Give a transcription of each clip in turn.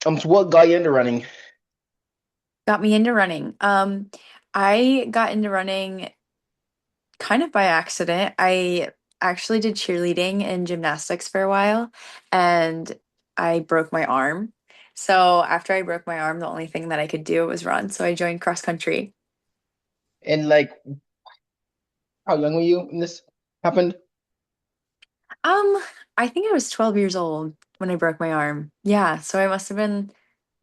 So what got you into running? Got me into running. I got into running kind of by accident. I actually did cheerleading and gymnastics for a while, and I broke my arm. So after I broke my arm, the only thing that I could do was run. So I joined cross country. And like, how young were you when this happened? Um, I think I was 12 years old when I broke my arm. Yeah, so I must have been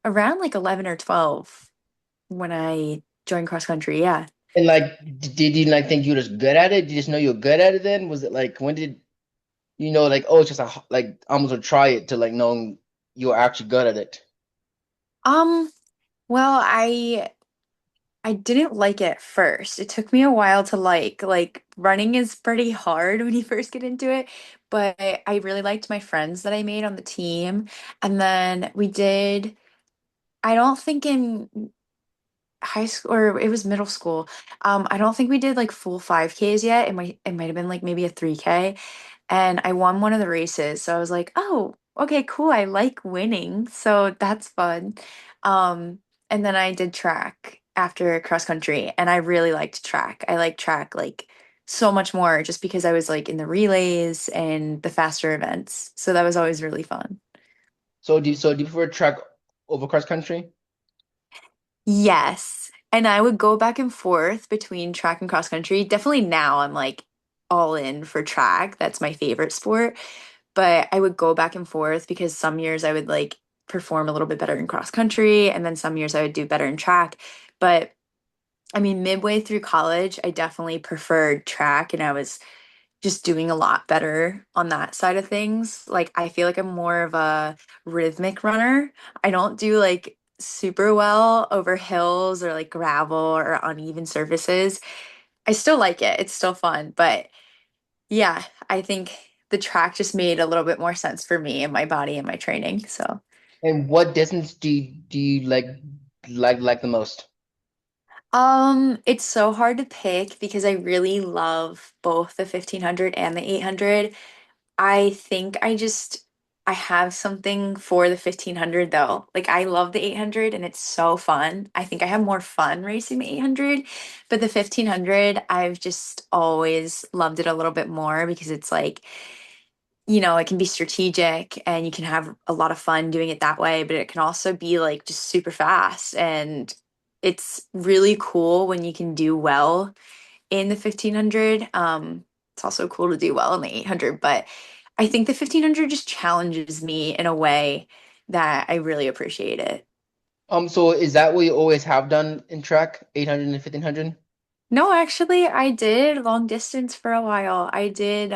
around like 11 or 12 when I joined cross country. Yeah. And like, did you like think you were just good at it? Did you just know you were good at it then? Was it like when did you know like oh it's just like I'm gonna try it to like knowing you were actually good at it? Um, well, I didn't like it at first. It took me a while to like running is pretty hard when you first get into it, but I really liked my friends that I made on the team. And then we did, I don't think in high school or it was middle school. I don't think we did like full 5Ks yet. It might have been like maybe a 3K. And I won one of the races. So I was like, oh, okay, cool. I like winning. So that's fun. Um, and then I did track after cross country, and I really liked track. I like track like so much more just because I was like in the relays and the faster events. So that was always really fun. So do you prefer track over cross country? Yes. And I would go back and forth between track and cross country. Definitely now I'm like all in for track. That's my favorite sport. But I would go back and forth because some years I would like perform a little bit better in cross country, and then some years I would do better in track. But I mean, midway through college, I definitely preferred track, and I was just doing a lot better on that side of things. Like, I feel like I'm more of a rhythmic runner. I don't do like super well over hills or like gravel or uneven surfaces. I still like it, it's still fun, but yeah, I think the track just made a little bit more sense for me and my body and my training. So, And what distance do you like the most? it's so hard to pick because I really love both the 1500 and the 800. I think I have something for the 1500 though. Like I love the 800 and it's so fun. I think I have more fun racing the 800, but the 1500, I've just always loved it a little bit more because it's like it can be strategic and you can have a lot of fun doing it that way, but it can also be like just super fast. And it's really cool when you can do well in the 1500. It's also cool to do well in the 800, but I think the 1500 just challenges me in a way that I really appreciate it. So is that what you always have done in track, 800 and 1500? No, actually, I did long distance for a while. I did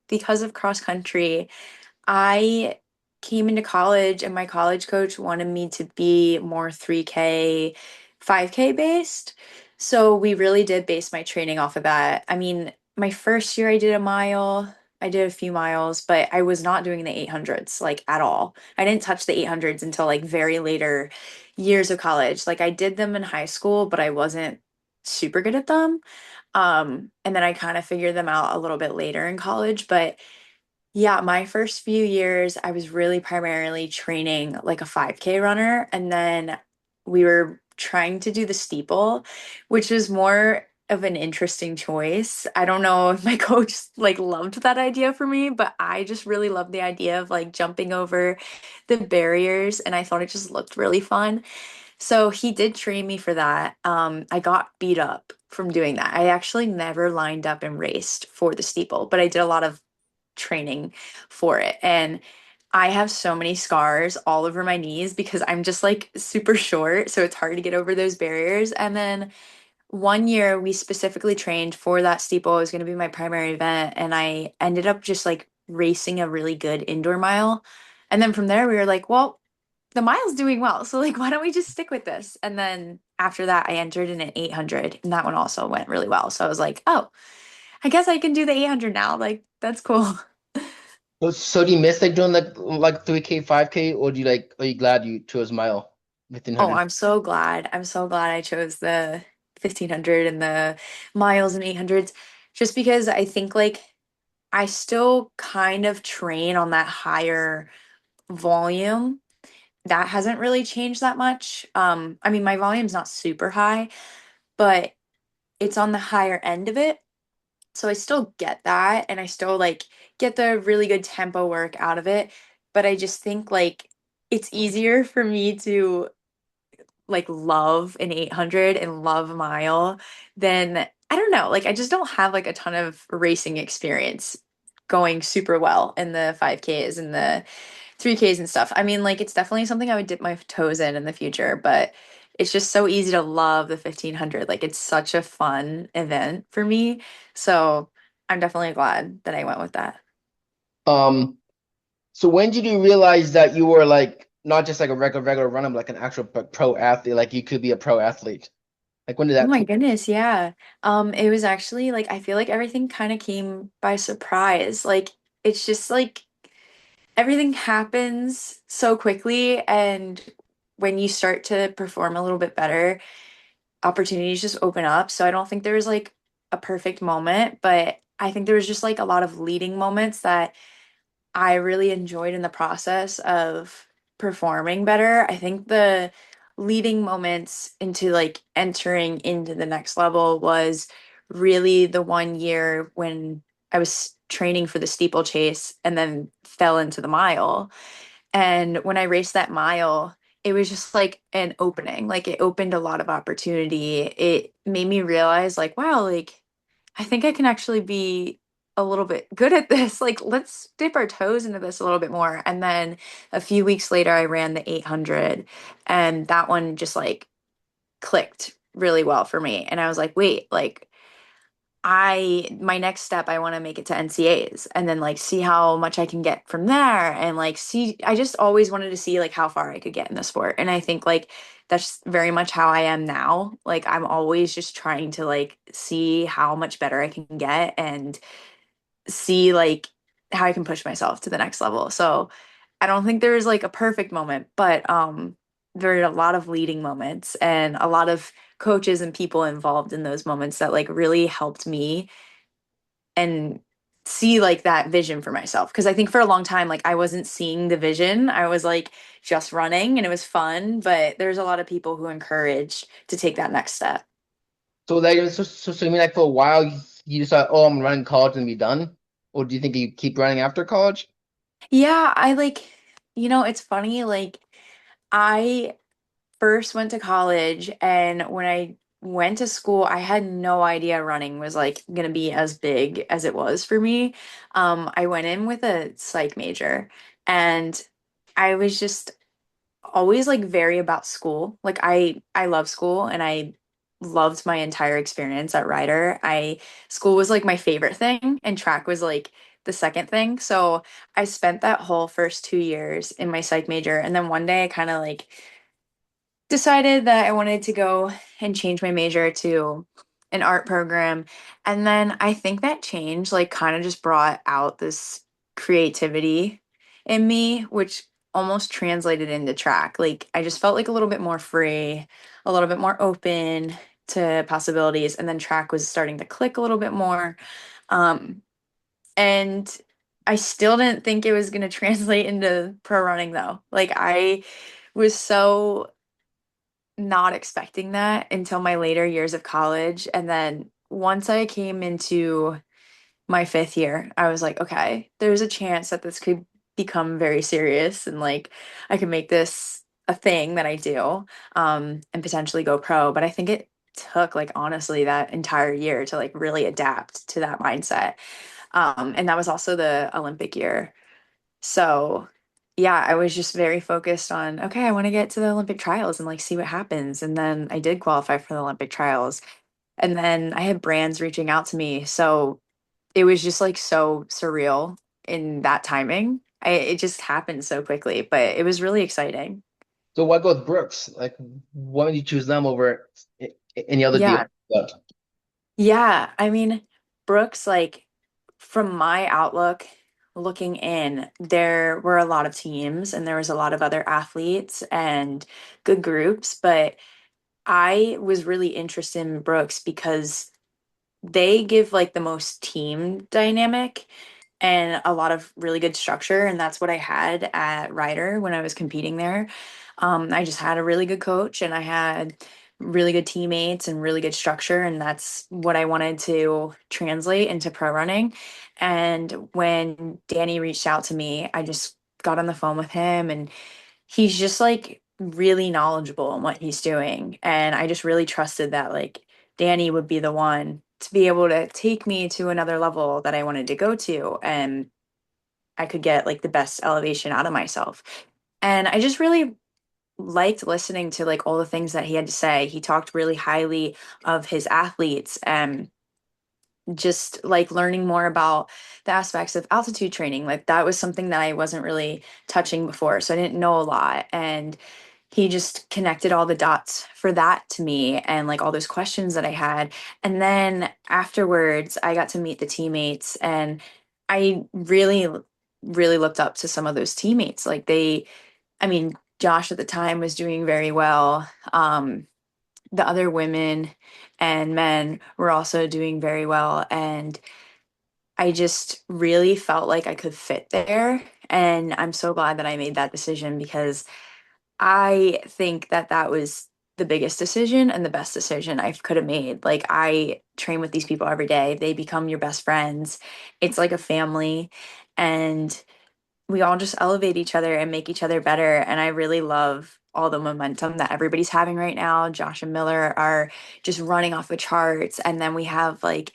because of cross country. I came into college and my college coach wanted me to be more 3K, 5K based. So we really did base my training off of that. I mean, my first year I did a mile, I did a few miles, but I was not doing the 800s like at all. I didn't touch the 800s until like very later years of college. Like I did them in high school, but I wasn't super good at them. And then I kind of figured them out a little bit later in college, but yeah, my first few years, I was really primarily training like a 5K runner. And then we were trying to do the steeple, which was more of an interesting choice. I don't know if my coach like loved that idea for me, but I just really loved the idea of like jumping over the barriers and I thought it just looked really fun. So he did train me for that. I got beat up from doing that. I actually never lined up and raced for the steeple, but I did a lot of training for it. And I have so many scars all over my knees because I'm just like super short. So it's hard to get over those barriers. And then one year we specifically trained for that steeple. It was going to be my primary event. And I ended up just like racing a really good indoor mile. And then from there, we were like, well, the mile's doing well. So, like, why don't we just stick with this? And then after that, I entered in an 800, and that one also went really well. So I was like, oh, I guess I can do the 800 now. Like, that's cool. So do you miss like doing like 3K, 5K, or do you like are you glad you chose mile Oh, 1500? I'm so glad. I'm so glad I chose the 1500 and the miles and 800s just because I think like I still kind of train on that higher volume that hasn't really changed that much. I mean, my volume's not super high, but it's on the higher end of it. So I still get that and I still like get the really good tempo work out of it. But I just think like it's easier for me to like love an 800 and love a mile than I don't know. Like I just don't have like a ton of racing experience going super well in the 5Ks and the 3Ks and stuff. I mean, like it's definitely something I would dip my toes in the future, but it's just so easy to love the 1500. Like it's such a fun event for me. So I'm definitely glad that I went with that. Um, so when did you realize that you were like not just like a regular runner, but like an actual pro athlete, like you could be a pro athlete? Like when did Oh that my click? goodness, yeah. It was actually like I feel like everything kind of came by surprise. Like it's just like everything happens so quickly and when you start to perform a little bit better, opportunities just open up. So I don't think there was like a perfect moment, but I think there was just like a lot of leading moments that I really enjoyed in the process of performing better. I think the leading moments into like entering into the next level was really the 1 year when I was training for the steeplechase and then fell into the mile. And when I raced that mile, it was just like an opening. Like it opened a lot of opportunity. It made me realize, like, wow, like I think I can actually be a little bit good at this. Like, let's dip our toes into this a little bit more. And then a few weeks later, I ran the 800, and that one just like clicked really well for me. And I was like, wait, like, my next step, I want to make it to NCAs and then like see how much I can get from there and like see, I just always wanted to see like how far I could get in the sport. And I think like that's very much how I am now. Like I'm always just trying to like see how much better I can get and see like how I can push myself to the next level. So I don't think there's like a perfect moment, but there are a lot of leading moments and a lot of coaches and people involved in those moments that like really helped me and see like that vision for myself. Because I think for a long time, like I wasn't seeing the vision. I was like just running and it was fun, but there's a lot of people who encourage to take that next step. So like so you mean like for a while you just thought, oh, I'm running college and be done? Or do you think you keep running after college? Yeah, I like, it's funny, like I first went to college and when I went to school, I had no idea running was like gonna be as big as it was for me. I went in with a psych major and I was just always like very about school. Like I love school and I loved my entire experience at Ryder. I School was like my favorite thing and track was like the second thing. So I spent that whole first 2 years in my psych major and then one day I kind of like decided that I wanted to go and change my major to an art program. And then I think that change like kind of just brought out this creativity in me, which almost translated into track. Like I just felt like a little bit more free, a little bit more open to possibilities. And then track was starting to click a little bit more. Um, and I still didn't think it was going to translate into pro running though. Like I was so not expecting that until my later years of college. And then once I came into my fifth year, I was like, okay, there's a chance that this could become very serious and like I could make this a thing that I do and potentially go pro. But I think it took like honestly that entire year to like really adapt to that mindset. And that was also the Olympic year. So, yeah, I was just very focused on, okay, I want to get to the Olympic trials and like see what happens. And then I did qualify for the Olympic trials. And then I had brands reaching out to me. So it was just like so surreal in that timing. It just happened so quickly, but it was really exciting. So why go with Brooks? Like why would you choose them over any other deal? Yeah. Yeah. I mean, Brooks, like from my outlook, looking in, there were a lot of teams and there was a lot of other athletes and good groups, but I was really interested in Brooks because they give like the most team dynamic and a lot of really good structure. And that's what I had at Ryder when I was competing there. I just had a really good coach and I had really good teammates and really good structure. And that's what I wanted to translate into pro running. And when Danny reached out to me, I just got on the phone with him and he's just like really knowledgeable in what he's doing. And I just really trusted that like Danny would be the one to be able to take me to another level that I wanted to go to. And I could get like the best elevation out of myself. And I just really liked listening to like all the things that he had to say. He talked really highly of his athletes and just like learning more about the aspects of altitude training. Like that was something that I wasn't really touching before. So I didn't know a lot. And he just connected all the dots for that to me and like all those questions that I had. And then afterwards, I got to meet the teammates and I really, really looked up to some of those teammates. Like I mean, Josh at the time was doing very well. The other women and men were also doing very well. And I just really felt like I could fit there. And I'm so glad that I made that decision because I think that that was the biggest decision and the best decision I could have made. Like, I train with these people every day, they become your best friends. It's like a family. And we all just elevate each other and make each other better. And I really love all the momentum that everybody's having right now. Josh and Miller are just running off the charts. And then we have like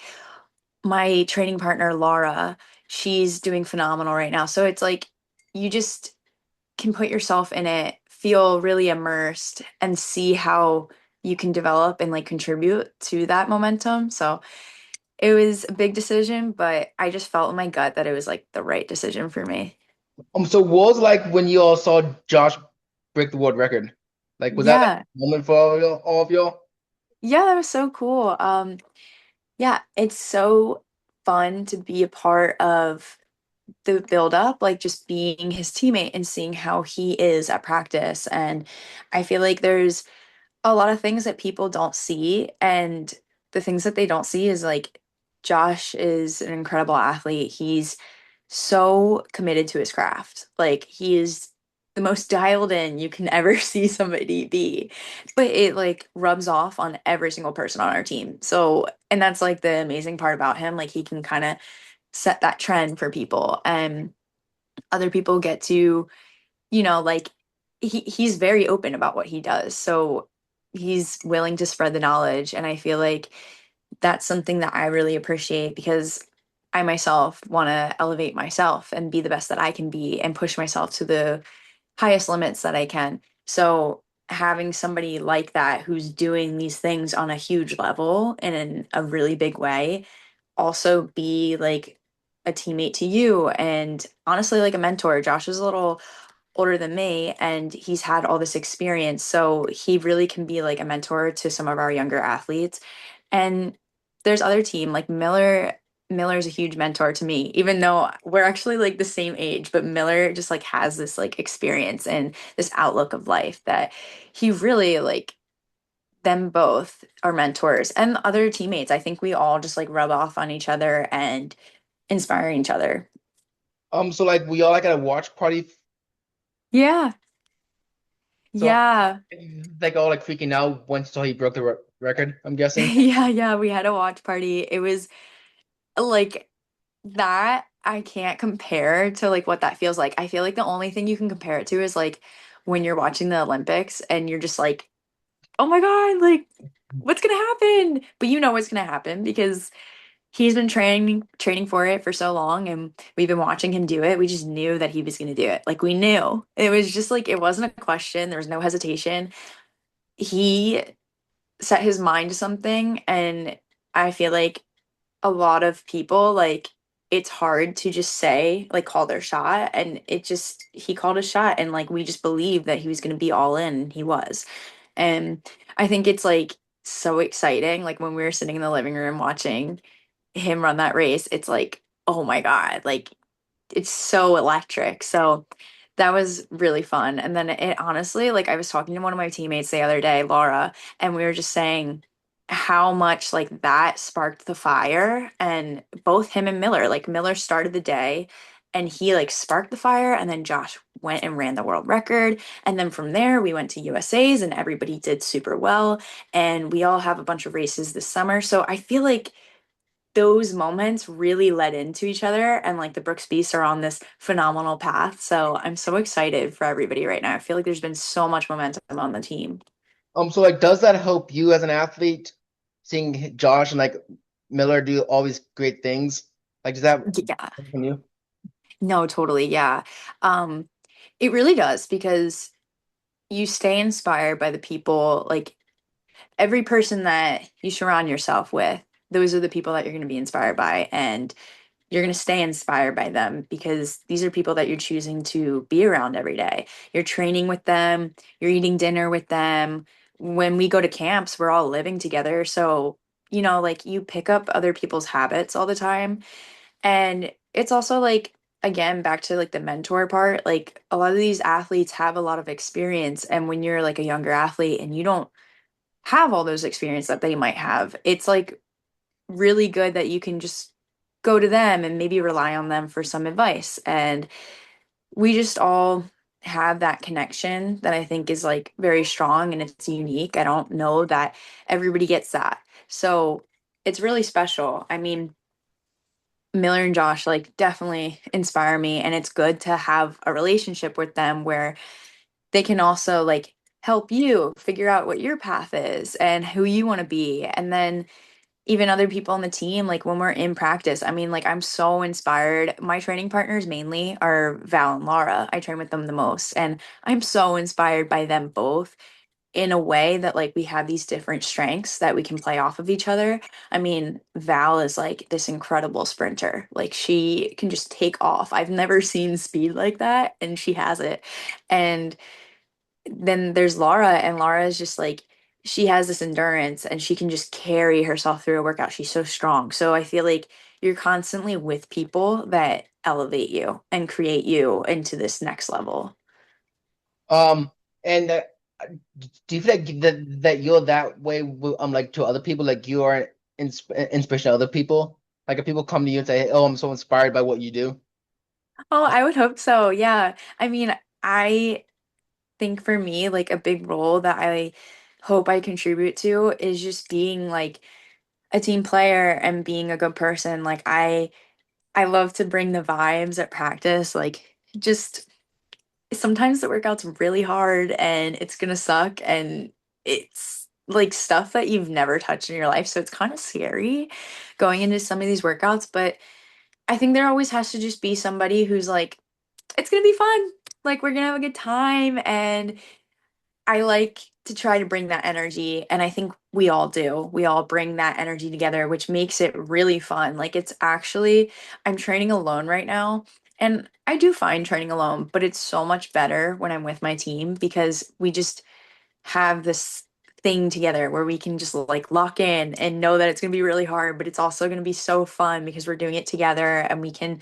my training partner, Laura, she's doing phenomenal right now. So it's like you just can put yourself in it, feel really immersed, and see how you can develop and like contribute to that momentum. So it was a big decision, but I just felt in my gut that it was like the right decision for me. So what was it like when you all saw Josh break the world record? Like, was that like Yeah. a moment for all of y'all? Yeah, that was so cool. Yeah, it's so fun to be a part of the build up, like just being his teammate and seeing how he is at practice. And I feel like there's a lot of things that people don't see. And the things that they don't see is like Josh is an incredible athlete. He's so committed to his craft. Like he is the most dialed in you can ever see somebody be. But it like rubs off on every single person on our team. So, and that's like the amazing part about him. Like he can kind of set that trend for people. And other people get to, like he's very open about what he does. So he's willing to spread the knowledge. And I feel like that's something that I really appreciate because I myself want to elevate myself and be the best that I can be and push myself to the highest limits that I can. So having somebody like that who's doing these things on a huge level and in a really big way also be like a teammate to you and honestly like a mentor. Josh is a little older than me and he's had all this experience. So he really can be like a mentor to some of our younger athletes. And there's other team like Miller's a huge mentor to me, even though we're actually like the same age, but Miller just like has this like experience and this outlook of life that he really like them both are mentors and other teammates. I think we all just like rub off on each other and inspire each other. So like we all like at a watch party. Yeah. So Yeah. like all like freaking out once saw he broke the record, I'm guessing. Yeah, yeah, we had a watch party. It was like that I can't compare to like what that feels like. I feel like the only thing you can compare it to is like when you're watching the Olympics and you're just like, "Oh my God, like what's gonna happen?" But you know what's gonna happen because he's been training for it for so long and we've been watching him do it. We just knew that he was gonna do it. Like we knew. It was just like it wasn't a question. There was no hesitation. He set his mind to something and I feel like a lot of people like it's hard to just say like call their shot and it just he called a shot and like we just believed that he was going to be all in and he was. And I think it's like so exciting like when we were sitting in the living room watching him run that race it's like oh my God like it's so electric. So that was really fun. And then it honestly like I was talking to one of my teammates the other day, Laura, and we were just saying how much like that sparked the fire. And both him and Miller, like Miller started the day and he like sparked the fire, and then Josh went and ran the world record. And then from there we went to USA's and everybody did super well. And we all have a bunch of races this summer. So I feel like those moments really led into each other, and like the Brooks Beasts are on this phenomenal path. So I'm so excited for everybody right now. I feel like there's been so much momentum on the team. So like, does that help you as an athlete, seeing Josh and like Miller do all these great things? Like, does that Yeah. help you? No, totally. Yeah. Um, it really does because you stay inspired by the people, like every person that you surround yourself with, those are the people that you're going to be inspired by. And you're going to stay inspired by them because these are people that you're choosing to be around every day. You're training with them, you're eating dinner with them. When we go to camps, we're all living together. So, like you pick up other people's habits all the time. And it's also like, again, back to like the mentor part, like a lot of these athletes have a lot of experience. And when you're like a younger athlete and you don't have all those experience that they might have, it's like really good that you can just go to them and maybe rely on them for some advice. And we just all have that connection that I think is like very strong and it's unique. I don't know that everybody gets that. So it's really special. I mean, Miller and Josh like definitely inspire me, and it's good to have a relationship with them where they can also like help you figure out what your path is and who you want to be. And then even other people on the team, like when we're in practice, I mean, like I'm so inspired. My training partners mainly are Val and Laura. I train with them the most, and I'm so inspired by them both in a way that like we have these different strengths that we can play off of each other. I mean, Val is like this incredible sprinter. Like she can just take off. I've never seen speed like that, and she has it. And then there's Laura, and Laura is just like she has this endurance and she can just carry herself through a workout. She's so strong. So I feel like you're constantly with people that elevate you and create you into this next level. Um, and do you feel like that you're that way with, like to other people, like you are inspiration to other people? Like if people come to you and say, "Oh, I'm so inspired by what you do." Oh, I would hope so. Yeah. I mean, I think for me, like a big role that I hope I contribute to is just being like a team player and being a good person. Like I love to bring the vibes at practice. Like just sometimes the workout's really hard and it's gonna suck, and it's like stuff that you've never touched in your life. So it's kind of scary going into some of these workouts, but I think there always has to just be somebody who's like, it's gonna be fun. Like we're gonna have a good time. And I like to try to bring that energy, and I think we all do. We all bring that energy together, which makes it really fun. Like it's actually, I'm training alone right now, and I do find training alone, but it's so much better when I'm with my team because we just have this thing together where we can just like lock in and know that it's going to be really hard, but it's also going to be so fun because we're doing it together and we can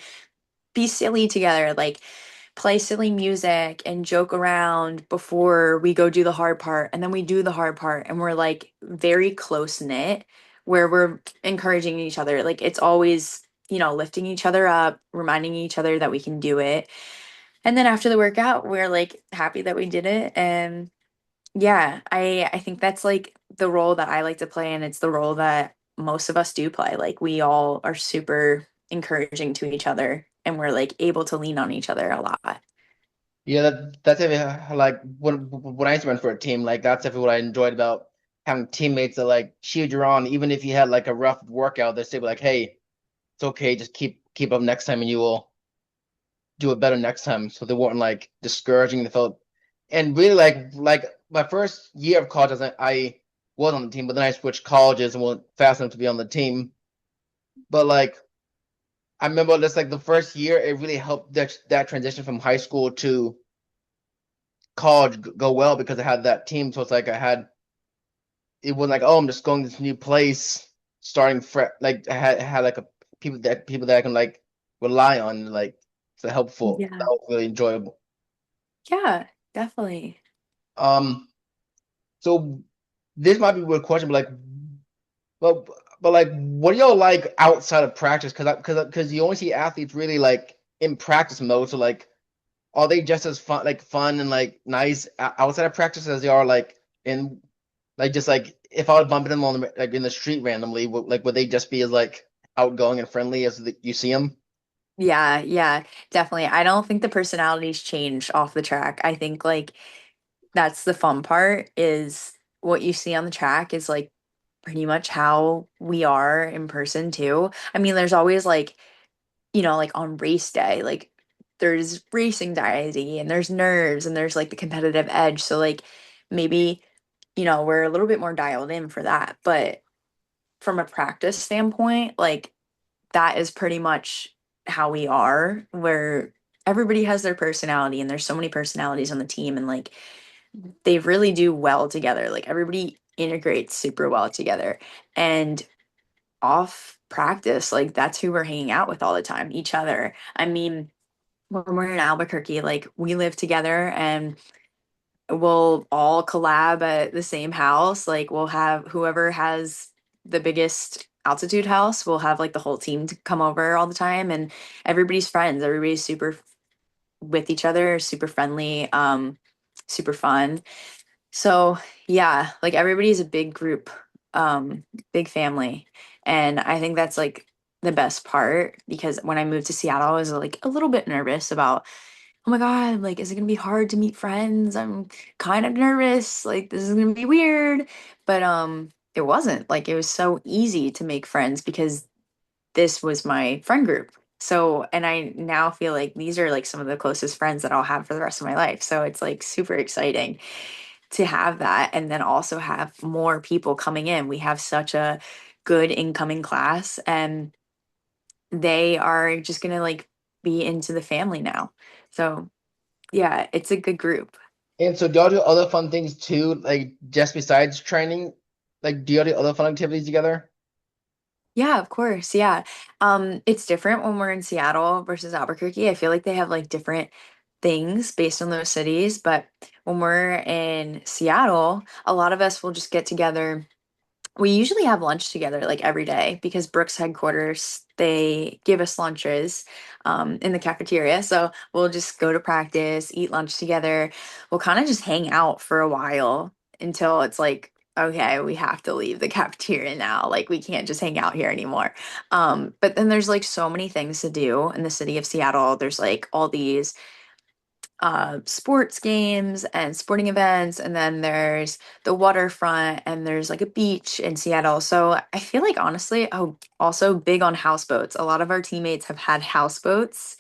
be silly together, like play silly music and joke around before we go do the hard part. And then we do the hard part and we're like very close knit where we're encouraging each other. Like it's always, lifting each other up, reminding each other that we can do it. And then after the workout, we're like happy that we did it. And yeah, I think that's like the role that I like to play, and it's the role that most of us do play. Like we all are super encouraging to each other, and we're like able to lean on each other a lot. Yeah, that's it. Like when I used to run for a team, like that's definitely what I enjoyed about having teammates that like cheered you on, even if you had like a rough workout, they say like, "Hey, it's okay, just keep up next time, and you will do it better next time." So they weren't like discouraging. They felt, and really like my first year of college, I was on the team, but then I switched colleges and wasn't fast enough to be on the team. But like I remember that's like the first year, it really helped that transition from high school to college go well because I had that team. So it's like it wasn't like, oh, I'm just going to this new place, starting fresh. Like I had like a people that I can like rely on. Like it's a helpful. That Yeah. was really enjoyable. Yeah, definitely. Um, so this might be a weird question, but like, But but like, what do y'all like outside of practice? Because you only see athletes really like in practice mode. So like, are they just as fun and like nice outside of practice as they are like in like just like if I was bumping them on like in the street randomly, would they just be as like outgoing and friendly as you see them? Yeah, yeah, definitely. I don't think the personalities change off the track. I think like that's the fun part is what you see on the track is like pretty much how we are in person too. I mean, there's always like, like on race day, like there's racing anxiety and there's nerves and there's like the competitive edge. So like maybe, we're a little bit more dialed in for that. But from a practice standpoint, like that is pretty much how we are, where everybody has their personality and there's so many personalities on the team and like they really do well together. Like everybody integrates super well together. And off practice, like that's who we're hanging out with all the time, each other. I mean, when we're in Albuquerque, like we live together and we'll all collab at the same house. Like we'll have whoever has the biggest altitude house, we'll have like the whole team to come over all the time and everybody's friends. Everybody's super with each other, super friendly, super fun. So yeah, like everybody's a big group, big family. And I think that's like the best part because when I moved to Seattle, I was like a little bit nervous about, oh my God, like, is it gonna be hard to meet friends? I'm kind of nervous. Like, this is gonna be weird. But it wasn't. Like, it was so easy to make friends because this was my friend group. So, and I now feel like these are like some of the closest friends that I'll have for the rest of my life. So it's like super exciting to have that and then also have more people coming in. We have such a good incoming class and they are just gonna like be into the family now. So yeah, it's a good group. And so do y'all do other fun things too, like just besides training? Like, do y'all do other fun activities together? Yeah, of course. Yeah. It's different when we're in Seattle versus Albuquerque. I feel like they have like different things based on those cities, but when we're in Seattle, a lot of us will just get together. We usually have lunch together like every day because Brooks headquarters, they give us lunches in the cafeteria. So we'll just go to practice, eat lunch together. We'll kind of just hang out for a while until it's like, okay, we have to leave the cafeteria now. Like we can't just hang out here anymore. But then there's like so many things to do in the city of Seattle. There's like all these sports games and sporting events, and then there's the waterfront, and there's like a beach in Seattle. So I feel like honestly, oh, also big on houseboats. A lot of our teammates have had houseboats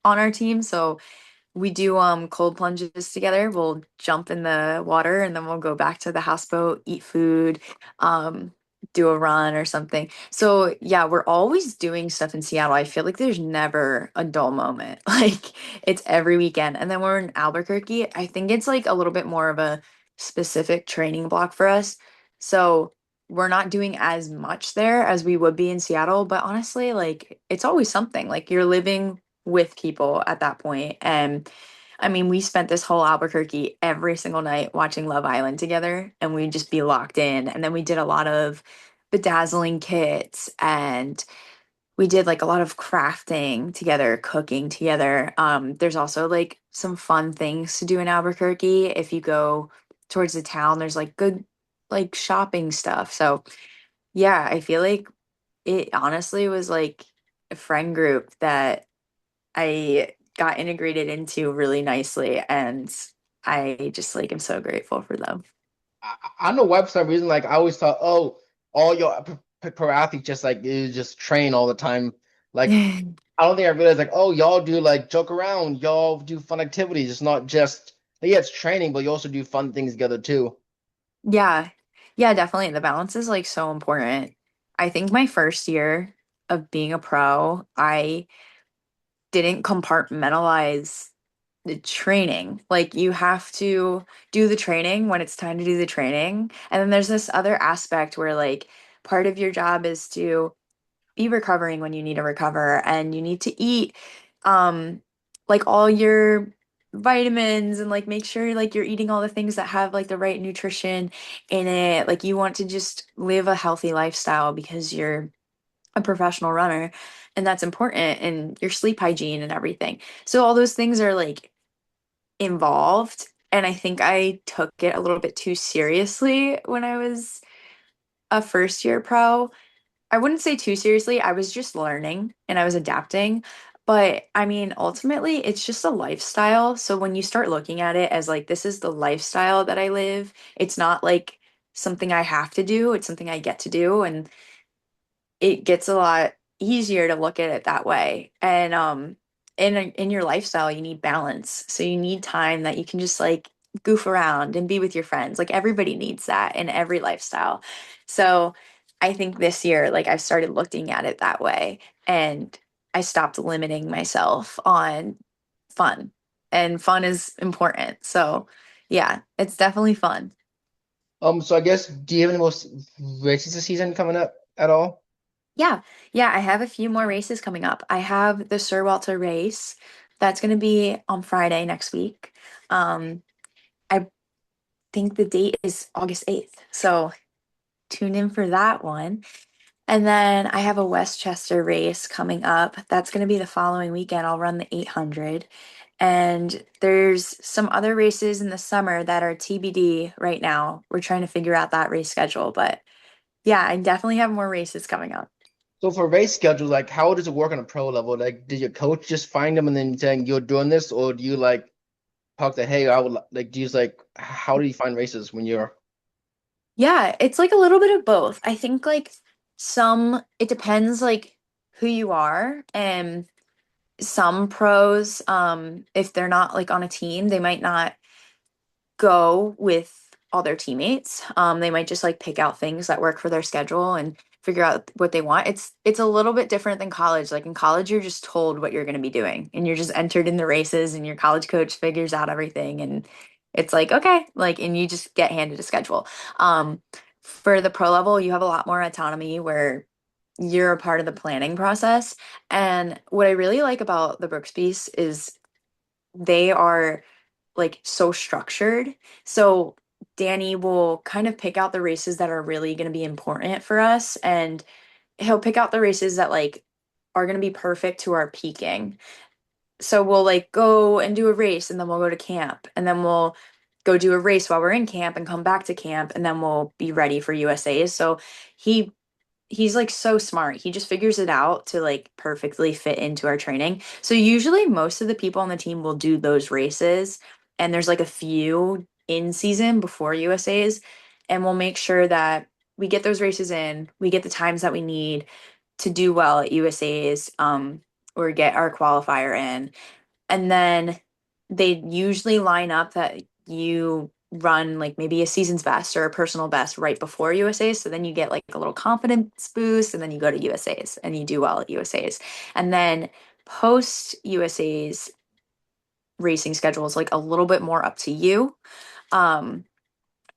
on our team, so we do cold plunges together. We'll jump in the water and then we'll go back to the houseboat, eat food, um, do a run or something. So yeah, we're always doing stuff in Seattle. I feel like there's never a dull moment. Like it's every weekend. And then when we're in Albuquerque, I think it's like a little bit more of a specific training block for us. So we're not doing as much there as we would be in Seattle, but honestly, like it's always something. Like you're living with people at that point. And I mean, we spent this whole Albuquerque every single night watching Love Island together, and we'd just be locked in. And then we did a lot of bedazzling kits, and we did like a lot of crafting together, cooking together. There's also like some fun things to do in Albuquerque. If you go towards the town, there's like good like shopping stuff. So yeah, I feel like it honestly was like a friend group that I got integrated into really nicely, and I just like am so grateful for them. I don't know why for some reason like I always thought, oh, all your pro athletes just like you just train all the time. Like I don't think I realized like, oh, y'all do like joke around, y'all do fun activities. It's not just yeah, it's training, but you also do fun things together too. Yeah. Yeah, definitely. The balance is like so important. I think my first year of being a pro, I didn't compartmentalize the training. Like you have to do the training when it's time to do the training. And then there's this other aspect where like part of your job is to be recovering when you need to recover and you need to eat um like all your vitamins and like make sure like you're eating all the things that have like the right nutrition in it. Like you want to just live a healthy lifestyle because you're a professional runner and that's important and your sleep hygiene and everything. So all those things are like involved and I think I took it a little bit too seriously when I was a first year pro. I wouldn't say too seriously. I was just learning and I was adapting. But I mean, ultimately, it's just a lifestyle. So when you start looking at it as like, this is the lifestyle that I live, it's not like something I have to do, it's something I get to do. And it gets a lot easier to look at it that way. And in your lifestyle, you need balance. So you need time that you can just like goof around and be with your friends. Like everybody needs that in every lifestyle. So I think this year, like I've started looking at it that way and I stopped limiting myself on fun. And fun is important. So yeah, it's definitely fun. So I guess, do you have any most races this season coming up at all? Yeah, yeah, I have a few more races coming up. I have the Sir Walter race that's going to be on Friday next week. Um, I think the date is August 8th. So tune in for that one. And then I have a Westchester race coming up. That's going to be the following weekend. I'll run the 800. And there's some other races in the summer that are TBD right now. We're trying to figure out that race schedule. But yeah, I definitely have more races coming up. So for race schedule, like how does it work on a pro level? Like, did your coach just find them and then saying you're doing this, or do you like talk to, hey, I would like, do you just like, how do you find races when you're? Yeah, it's like a little bit of both. I think like it depends like who you are and some pros, if they're not like on a team, they might not go with all their teammates. They might just like pick out things that work for their schedule and figure out what they want. It's a little bit different than college. Like in college, you're just told what you're going to be doing and you're just entered in the races and your college coach figures out everything and it's like okay, like and you just get handed a schedule. For the pro level, you have a lot more autonomy where you're a part of the planning process. And what I really like about the Brooks piece is they are like so structured. So Danny will kind of pick out the races that are really going to be important for us and he'll pick out the races that like are going to be perfect to our peaking. So we'll like go and do a race and then we'll go to camp and then we'll go do a race while we're in camp and come back to camp and then we'll be ready for USA's. So he he's like so smart. He just figures it out to like perfectly fit into our training. So usually most of the people on the team will do those races and there's like a few in season before USA's and we'll make sure that we get those races in, we get the times that we need to do well at USA's or get our qualifier in. And then they usually line up that you run like maybe a season's best or a personal best right before USA's. So then you get like a little confidence boost and then you go to USA's and you do well at USA's. And then post USA's racing schedule is like a little bit more up to you. Um,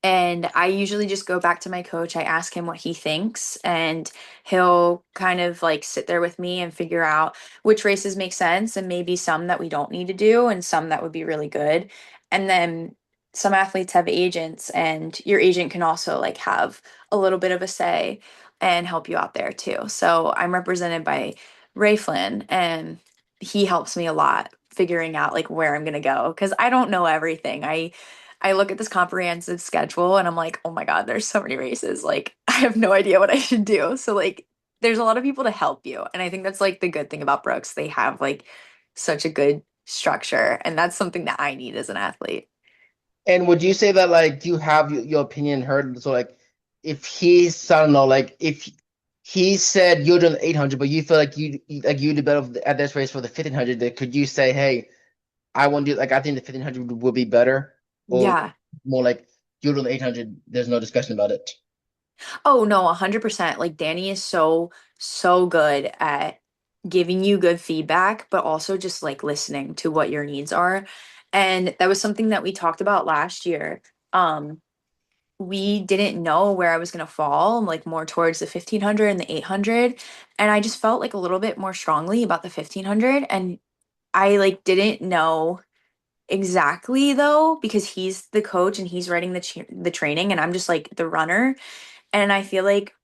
and I usually just go back to my coach. I ask him what he thinks, and he'll kind of like sit there with me and figure out which races make sense and maybe some that we don't need to do and some that would be really good. And then some athletes have agents, and your agent can also like have a little bit of a say and help you out there too. So I'm represented by Ray Flynn, and he helps me a lot figuring out like where I'm gonna go because I don't know everything. I look at this comprehensive schedule and I'm like, oh my God, there's so many races. Like, I have no idea what I should do. So, like, there's a lot of people to help you. And I think that's like the good thing about Brooks. They have like such a good structure. And that's something that I need as an athlete. And would you say that like you have your opinion heard? So like, if he's, I don't know, like if he said you're doing 800, but you feel like you do better at this race for the 1500, then could you say, hey, I want to do like I think the 1500 will be better, or Yeah. more like you're doing 800? There's no discussion about it. Oh no, 100%. Like Danny is so, so good at giving you good feedback, but also just like listening to what your needs are. And that was something that we talked about last year. We didn't know where I was going to fall, like more towards the 1500 and the 800. And I just felt like a little bit more strongly about the 1500. And I like didn't know exactly though because he's the coach and he's writing the training and I'm just like the runner. And I feel like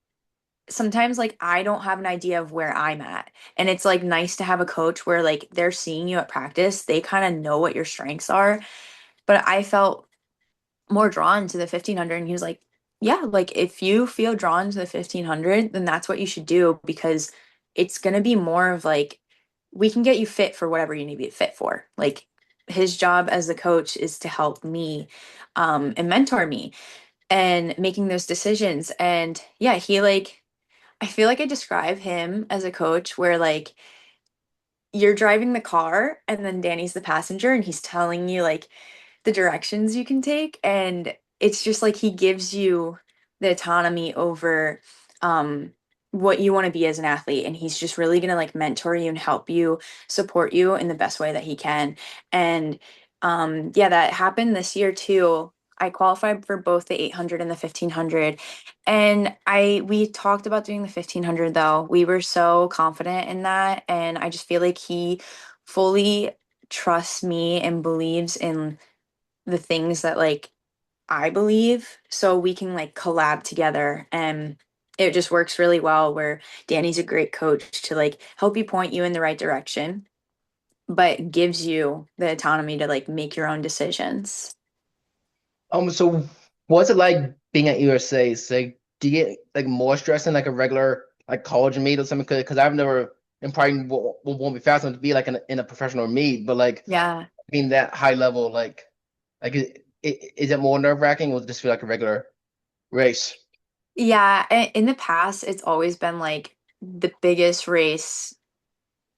sometimes like I don't have an idea of where I'm at. And it's like nice to have a coach where like they're seeing you at practice, they kind of know what your strengths are. But I felt more drawn to the 1500 and he was like, "Yeah, like if you feel drawn to the 1500, then that's what you should do because it's going to be more of like we can get you fit for whatever you need to be fit for." Like his job as the coach is to help me and mentor me and making those decisions. And yeah, he like I feel like I describe him as a coach where like you're driving the car and then Danny's the passenger and he's telling you like the directions you can take and it's just like he gives you the autonomy over um what you want to be as an athlete and he's just really going to like mentor you and help you support you in the best way that he can. And yeah, that happened this year too. I qualified for both the 800 and the 1500 and I we talked about doing the 1500 though. We were so confident in that and I just feel like he fully trusts me and believes in the things that like I believe so we can like collab together and it just works really well where Danny's a great coach to like help you point you in the right direction but gives you the autonomy to like make your own decisions. So what's it like being at USA? So, like, do you get like more stress than like a regular like college meet or something? Because I've never and probably won't be fast enough to be like in a professional meet, but like Yeah. being that high level, like is it more nerve-wracking or does it just feel like a regular race? Yeah, in the past it's always been like the biggest race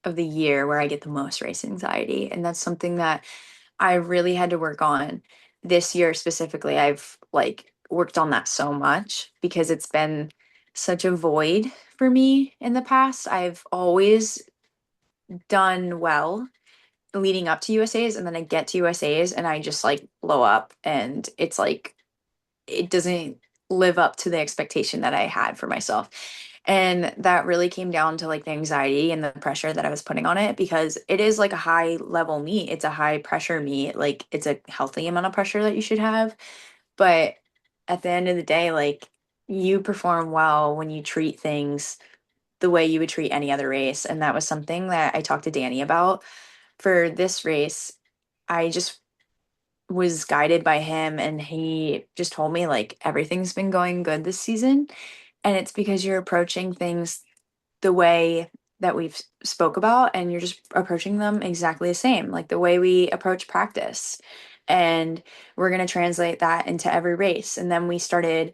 of the year where I get the most race anxiety and that's something that I really had to work on this year specifically. I've like worked on that so much because it's been such a void for me in the past. I've always done well leading up to USA's and then I get to USA's and I just like blow up and it's like it doesn't live up to the expectation that I had for myself. And that really came down to like the anxiety and the pressure that I was putting on it because it is like a high level meet. It's a high pressure meet. Like it's a healthy amount of pressure that you should have. But at the end of the day, like you perform well when you treat things the way you would treat any other race. And that was something that I talked to Danny about for this race. I just was guided by him and he just told me like everything's been going good this season and it's because you're approaching things the way that we've spoke about and you're just approaching them exactly the same like the way we approach practice and we're going to translate that into every race and then we started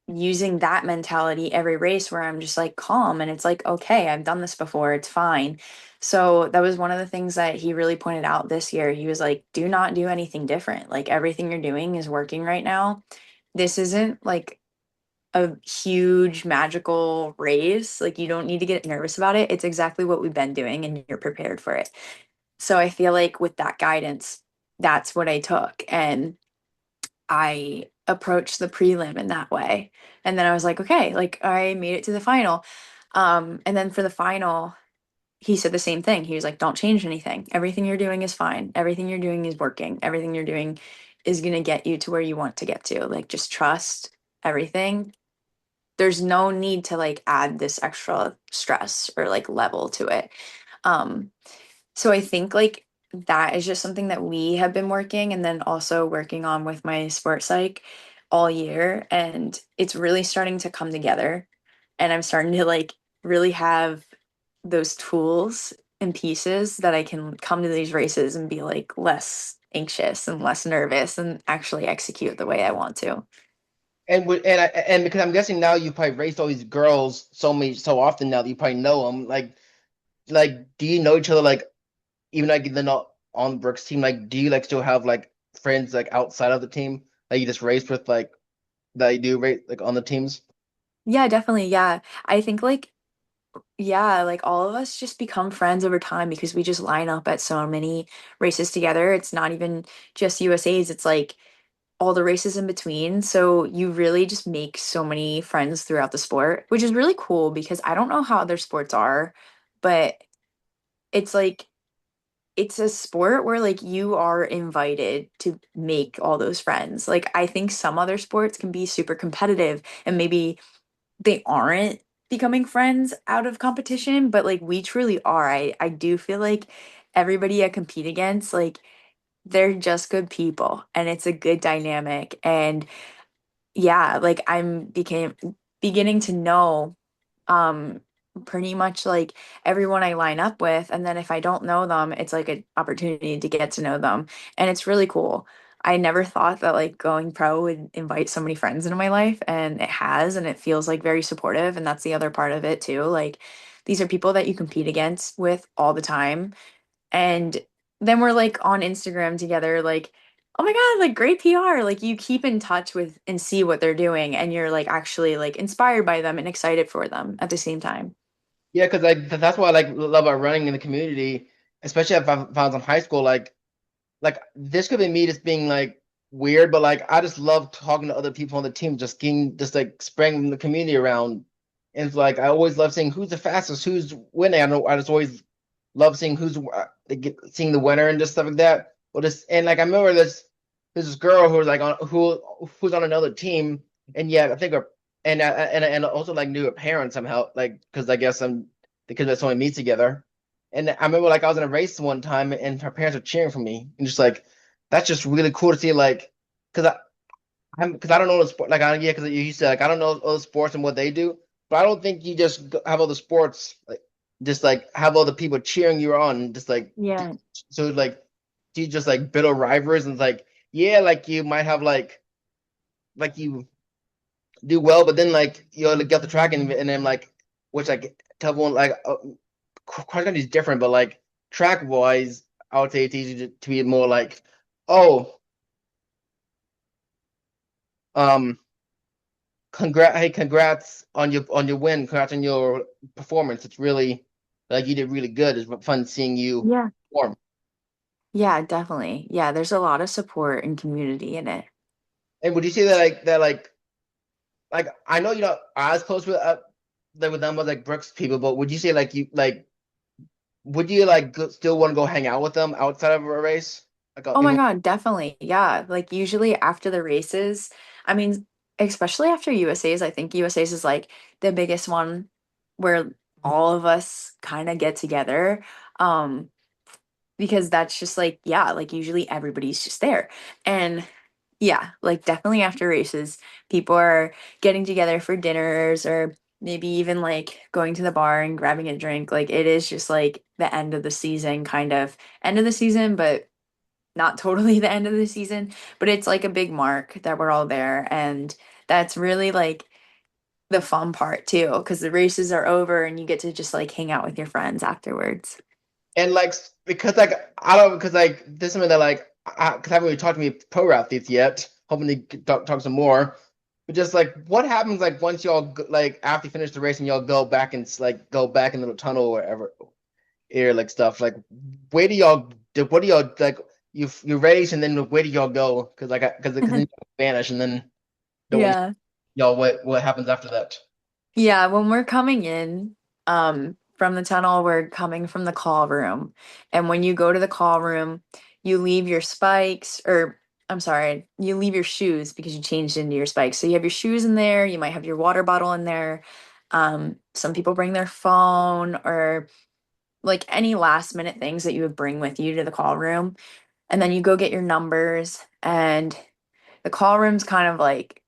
using that mentality every race where I'm just like calm and it's like, okay, I've done this before, it's fine. So that was one of the things that he really pointed out this year. He was like, do not do anything different. Like everything you're doing is working right now. This isn't like a huge magical race. Like you don't need to get nervous about it. It's exactly what we've been doing and you're prepared for it. So I feel like with that guidance, that's what I took. And I approached the prelim in that way. And then I was like, okay, like I made it to the final. And then for the final, he said the same thing. He was like, don't change anything. Everything you're doing is fine. Everything you're doing is working. Everything you're doing is going to get you to where you want to get to. Like just trust everything. There's no need to like add this extra stress or like level to it. Um, so I think like that is just something that we have been working and then also working on with my sports psych all year. And it's really starting to come together. And I'm starting to like really have those tools and pieces that I can come to these races and be like less anxious and less nervous and actually execute the way I want to. And because I'm guessing now you probably raced all these girls so often now that you probably know them. Like do you know each other like even like they're not on Brooks' team? Like do you like still have like friends like outside of the team that you just raced with like that you do rate like on the teams? Yeah, definitely. Yeah. I think like yeah, like all of us just become friends over time because we just line up at so many races together. It's not even just USA's, it's like all the races in between. So you really just make so many friends throughout the sport, which is really cool because I don't know how other sports are, but it's like it's a sport where like you are invited to make all those friends. Like I think some other sports can be super competitive and maybe they aren't becoming friends out of competition, but like we truly are. I do feel like everybody I compete against, like they're just good people and it's a good dynamic. And yeah, like I'm became beginning to know um pretty much like everyone I line up with, and then if I don't know them, it's like an opportunity to get to know them, and it's really cool. I never thought that like going pro would invite so many friends into my life, and it has, and it feels like very supportive, and that's the other part of it too. Like these are people that you compete against with all the time, and then we're like on Instagram together, like, oh my God, like great PR. Like you keep in touch with and see what they're doing, and you're like actually like inspired by them and excited for them at the same time. Yeah, because like that's what I like love about running in the community, especially if I was in high school. Like this could be me just being like weird, but like I just love talking to other people on the team, just getting just like spreading the community around. And it's like I always love seeing who's the fastest, who's winning. I know I just always love seeing seeing the winner and just stuff like that. Well, just and like I remember there's this girl who was like on who's on another team, and yeah, I think her and also like knew her parents somehow, like because I guess because that's only me together. And I remember like I was in a race one time and her parents were cheering for me. And just like that's just really cool to see like because because I don't know the sport like yeah because you said like I don't know all the sports and what they do, but I don't think you just have all the sports like just like have all the people cheering you on just like Yeah. so like do you just like bitter rivals and it's like yeah like you might have like you do well but then like you know, like, get the track and then like which like tell everyone like cross country is different, but like track wise, I would say it's easy to be more like, oh, um, congrats on your win, congrats on your performance. It's really like you did really good. It's fun seeing you Yeah. perform. Yeah, definitely. Yeah, there's a lot of support and community in it. And would you say that like I know you're not as close with like with them as like Brooks people, but would you say like you like would you like still want to go hang out with them outside of a race? Like Oh my even God, definitely. Yeah. Like usually after the races, I mean, especially after USA's, I think USA's is like the biggest one where all of us kind of get together. Um, because that's just like, yeah, like usually everybody's just there. And yeah, like definitely after races, people are getting together for dinners or maybe even like going to the bar and grabbing a drink. Like it is just like the end of the season, kind of end of the season, but not totally the end of the season, but it's like a big mark that we're all there. And that's really like the fun part too, because the races are over and you get to just like hang out with your friends afterwards. And like because like I don't because like this is something that like because I haven't really talked to any pro athletes yet. Hoping to talk some more. But just like what happens like once y'all like after you finish the race and y'all go back and like go back in the tunnel or wherever air like stuff like where do y'all do what do y'all like you race and then where do y'all go because then you vanish and then don't Yeah. y'all what happens after that? Yeah, when we're coming in from the tunnel, we're coming from the call room. And when you go to the call room, you leave your spikes or I'm sorry, you leave your shoes because you changed into your spikes. So you have your shoes in there, you might have your water bottle in there. Some people bring their phone or like any last minute things that you would bring with you to the call room. And then you go get your numbers and the call room's kind of like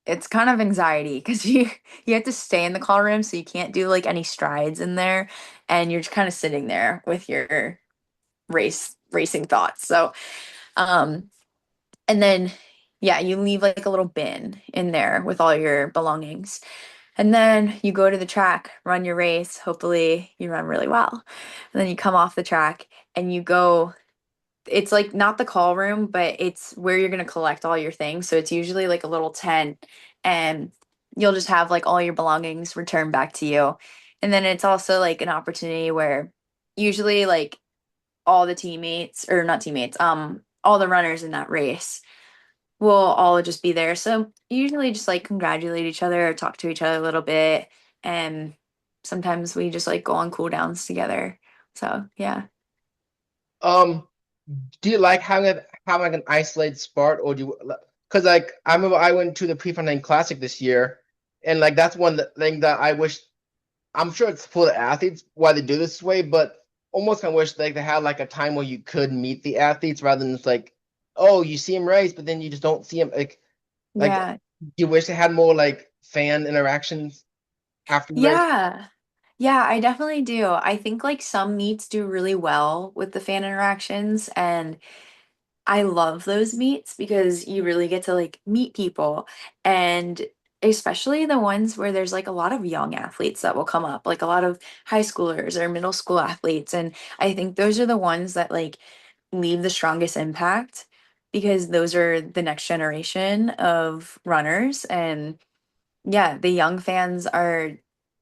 it's kind of anxiety because you have to stay in the call room so you can't do like any strides in there and you're just kind of sitting there with your racing thoughts. So um and then yeah, you leave like a little bin in there with all your belongings. And then you go to the track, run your race. Hopefully you run really well. And then you come off the track and you go it's like not the call room, but it's where you're going to collect all your things. So it's usually like a little tent and you'll just have like all your belongings returned back to you. And then it's also like an opportunity where usually like all the teammates or not teammates, all the runners in that race will all just be there. So usually just like congratulate each other, talk to each other a little bit, and sometimes we just like go on cool downs together. So yeah. Um, do you like having like an isolated sport, or do you? Because like I remember I went to the Prefontaine Classic this year, and like that's one thing that I wish. I'm sure it's for the athletes why they do this way, but almost kind of wish like they had like a time where you could meet the athletes rather than just like, oh, you see them race, but then you just don't see them. Like Yeah. you wish they had more like fan interactions after the race. Yeah. Yeah, I definitely do. I think like some meets do really well with the fan interactions, and I love those meets because you really get to like meet people, and especially the ones where there's like a lot of young athletes that will come up, like a lot of high schoolers or middle school athletes. And I think those are the ones that like leave the strongest impact because those are the next generation of runners. And yeah, the young fans are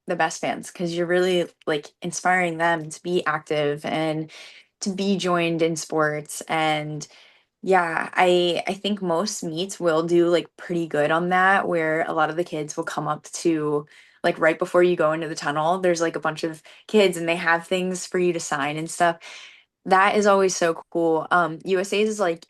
the best fans because you're really like inspiring them to be active and to be joined in sports. And yeah, I think most meets will do like pretty good on that, where a lot of the kids will come up to like right before you go into the tunnel, there's like a bunch of kids and they have things for you to sign and stuff. That is always so cool. USA's is like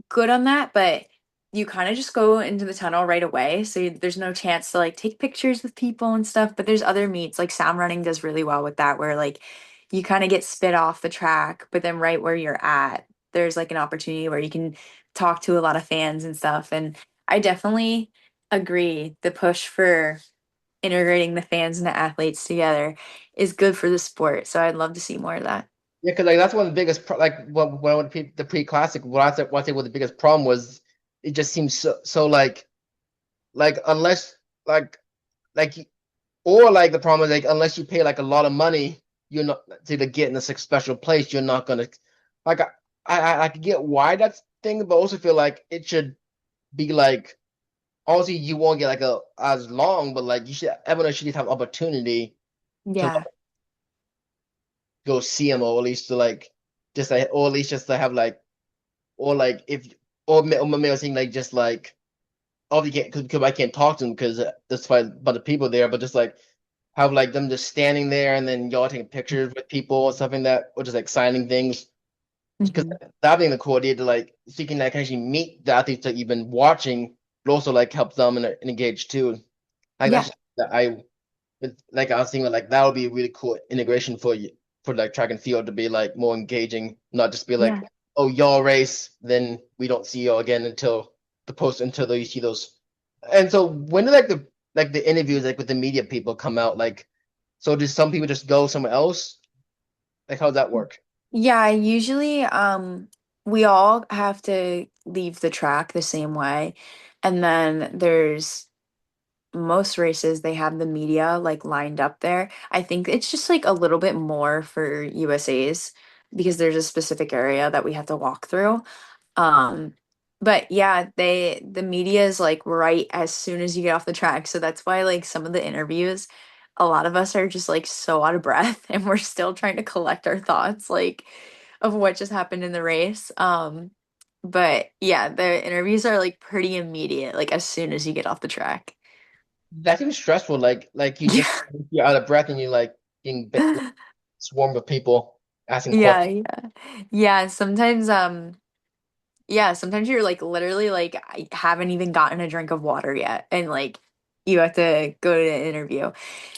good on that, but you kind of just go into the tunnel right away. So there's no chance to like take pictures with people and stuff. But there's other meets, like sound running does really well with that, where like you kind of get spit off the track, but then right where you're at, there's like an opportunity where you can talk to a lot of fans and stuff. And I definitely agree the push for integrating the fans and the athletes together is good for the sport. So I'd love to see more of that. Yeah, because like that's one of the biggest like when I went to the pre-classic, what I say was the biggest problem was it just seems so like unless like like or like the problem is like unless you pay like a lot of money, you're not to get in this like, special place. You're not gonna like I could get why that's thing, but also feel like it should be like obviously you won't get like a as long, but like you should everyone should have opportunity to Yeah. go see him or at least to like just like or at least just to have like or like if or maybe I was thinking like just like obviously can't because I can't talk to them because that's why but the people there, but just like have like them just standing there and then y'all taking pictures with people or something that or just like signing things because Hmm. that being the cool idea to like so you can like actually meet the athletes that you've been watching, but also like help them and engage too. Like Yeah. that's that I like I was thinking like that would be a really cool integration for you for like track and field to be like more engaging, not just be like, Yeah. oh y'all race, then we don't see y'all again until the post until you see those. And so when did like the interviews like with the media people come out? Like so do some people just go somewhere else? Like how does that work? Yeah, usually we all have to leave the track the same way. And then there's most races they have the media like lined up there. I think it's just like a little bit more for USA's because there's a specific area that we have to walk through. Um, but yeah, the media is like right as soon as you get off the track. So that's why like some of the interviews, a lot of us are just like so out of breath and we're still trying to collect our thoughts like of what just happened in the race. But yeah, the interviews are like pretty immediate, like as soon as you get off the track. That seems stressful. Like you just you're out of breath and you like being like, Yeah. swarmed with people asking Yeah, questions. yeah. Yeah, sometimes yeah, sometimes you're like literally like I haven't even gotten a drink of water yet and like you have to go to an interview.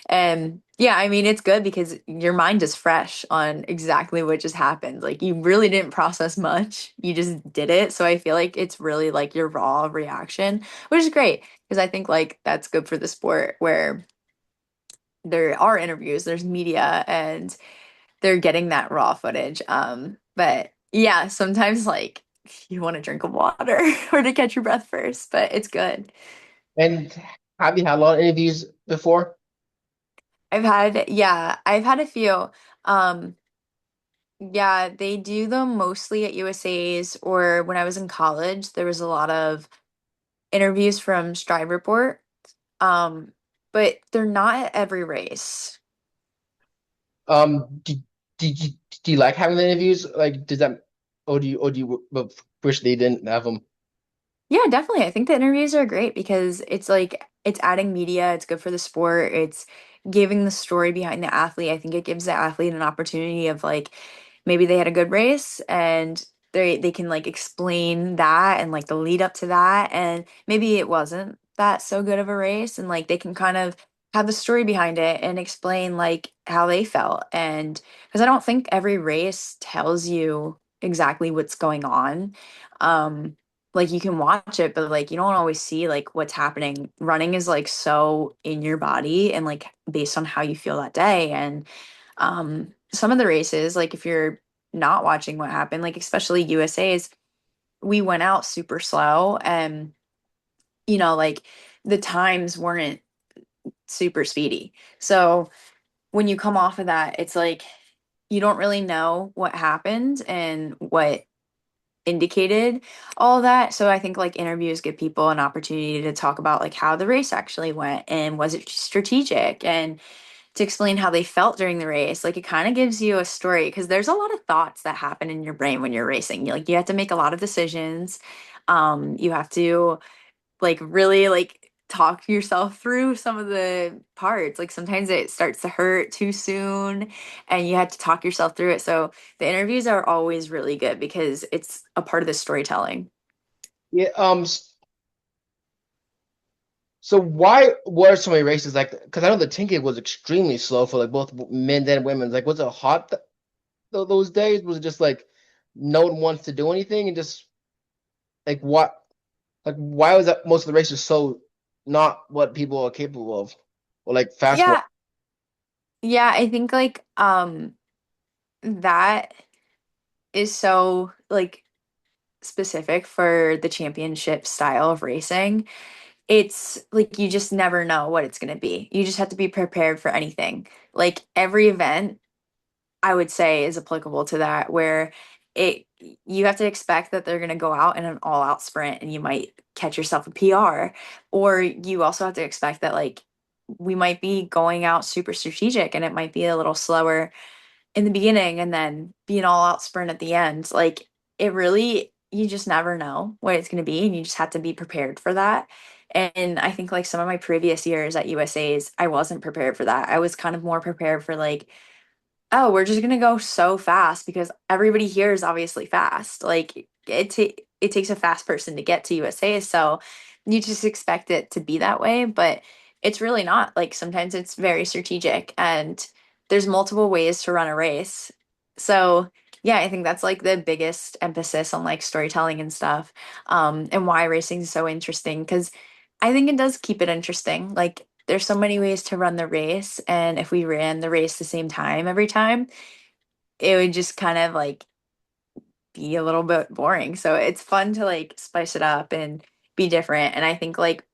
And yeah, I mean it's good because your mind is fresh on exactly what just happened. Like you really didn't process much. You just did it. So I feel like it's really like your raw reaction, which is great because I think like that's good for the sport where there are interviews, there's media and they're getting that raw footage. But yeah, sometimes like you want to drink of water or to catch your breath first, but it's good. And have you had a lot of interviews before? I've had a few. Um, yeah, they do them mostly at USA's or when I was in college, there was a lot of interviews from Stride Report. But they're not at every race. Um, do, do, you, do you like having the interviews? Like, does that, or do you wish they didn't have them? Yeah, definitely. I think the interviews are great because it's like it's adding media, it's good for the sport, it's giving the story behind the athlete. I think it gives the athlete an opportunity of like maybe they had a good race and they can like explain that and like the lead up to that, and maybe it wasn't that so good of a race, and like they can kind of have the story behind it and explain like how they felt. And because I don't think every race tells you exactly what's going on. um like you can watch it, but like you don't always see like what's happening. Running is like so in your body and like based on how you feel that day. And some of the races, like if you're not watching what happened, like especially USA's, we went out super slow, and like the times weren't super speedy. So when you come off of that, it's like you don't really know what happened and what indicated all that. So I think like interviews give people an opportunity to talk about like how the race actually went and was it strategic, and to explain how they felt during the race. Like it kind of gives you a story because there's a lot of thoughts that happen in your brain when you're racing. Like you have to make a lot of decisions. You have to like really like talk yourself through some of the parts. Like sometimes it starts to hurt too soon and you have to talk yourself through it. So the interviews are always really good because it's a part of the storytelling. Yeah. So why were so many races like? Because I know the 10K was extremely slow for like both men and women. Like, was it hot those days? Was it just like no one wants to do anything and just like what? Like, why was that most of the races so not what people are capable of, or like fast forward? Yeah. Yeah, I think like that is so like specific for the championship style of racing. It's like you just never know what it's going to be. You just have to be prepared for anything. Like every event, I would say, is applicable to that, where it you have to expect that they're going to go out in an all-out sprint and you might catch yourself a PR, or you also have to expect that like we might be going out super strategic and it might be a little slower in the beginning and then be an all out sprint at the end. Like it really, you just never know what it's going to be. And you just have to be prepared for that. And I think like some of my previous years at USA's, I wasn't prepared for that. I was kind of more prepared for like, oh, we're just gonna go so fast because everybody here is obviously fast. Like it takes a fast person to get to USA, so you just expect it to be that way, but it's really not. Like sometimes it's very strategic and there's multiple ways to run a race. So yeah, I think that's like the biggest emphasis on like storytelling and stuff, and why racing is so interesting because I think it does keep it interesting. Like there's so many ways to run the race, and if we ran the race the same time every time, it would just kind of like be a little bit boring. So it's fun to like spice it up and be different. And I think like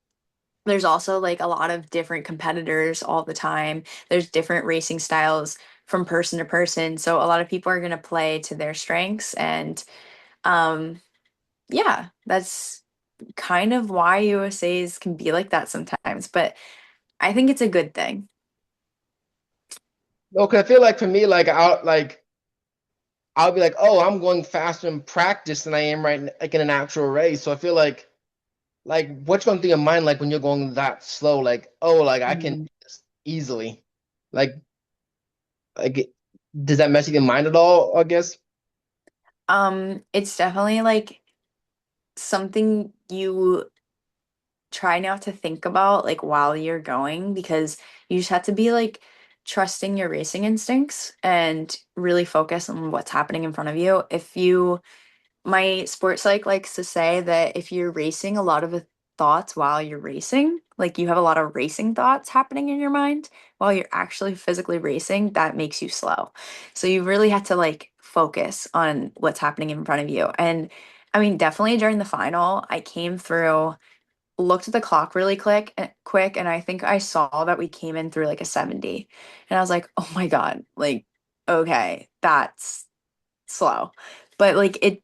there's also like a lot of different competitors all the time. There's different racing styles from person to person. So a lot of people are going to play to their strengths, and um yeah, that's kind of why USA's can be like that sometimes, but I think it's a good thing. Okay, I feel like for me, I'll be like, oh, I'm going faster in practice than I am like in an actual race. So I feel like what's going through your mind like when you're going that slow? Like, oh, like I can do Mhm. this easily. Like, does that mess with your mind at all? I guess. It's definitely like something you try not to think about like while you're going, because you just have to be like trusting your racing instincts and really focus on what's happening in front of you. If you My sports psych likes to say that if you're racing a lot of the thoughts while you're racing, like you have a lot of racing thoughts happening in your mind while you're actually physically racing, that makes you slow. So you really have to like focus on what's happening in front of you. And I mean, definitely during the final, I came through, looked at the clock really quick, and I think I saw that we came in through like a 70. And I was like, "Oh my God, like okay, that's slow." But like it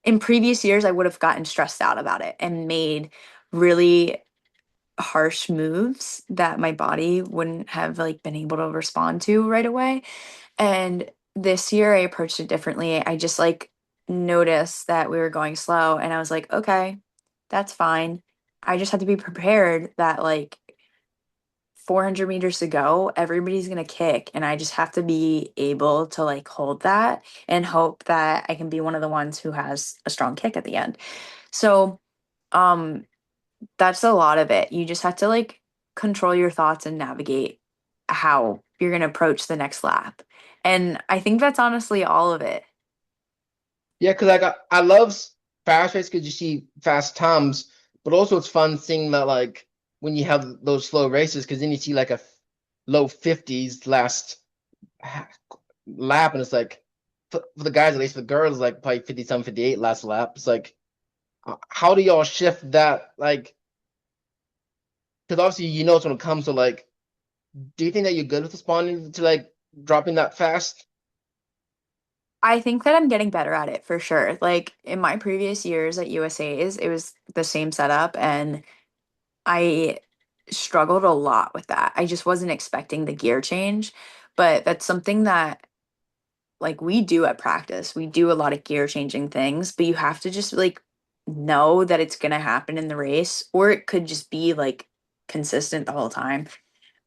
in previous years, I would have gotten stressed out about it and made really harsh moves that my body wouldn't have like been able to respond to right away. And this year I approached it differently. I just like noticed that we were going slow and I was like, okay, that's fine. I just had to be prepared that like 400 meters to go, everybody's gonna kick, and I just have to be able to like hold that and hope that I can be one of the ones who has a strong kick at the end. So, um, that's a lot of it. You just have to like control your thoughts and navigate how you're gonna approach the next lap. And I think that's honestly all of it. Yeah, because like I love fast race because you see fast times, but also it's fun seeing that like when you have those slow races because then you see like a low 50s last ha- lap and it's like for the guys at least for the girls like probably 57, 58 last lap. It's like how do y'all shift that like because obviously you know it's when it comes to like do you think that you're good with responding to like dropping that fast? I think that I'm getting better at it for sure. Like in my previous years at USA's, it was the same setup and I struggled a lot with that. I just wasn't expecting the gear change, but that's something that like we do at practice. We do a lot of gear changing things, but you have to just like know that it's going to happen in the race or it could just be like consistent the whole time.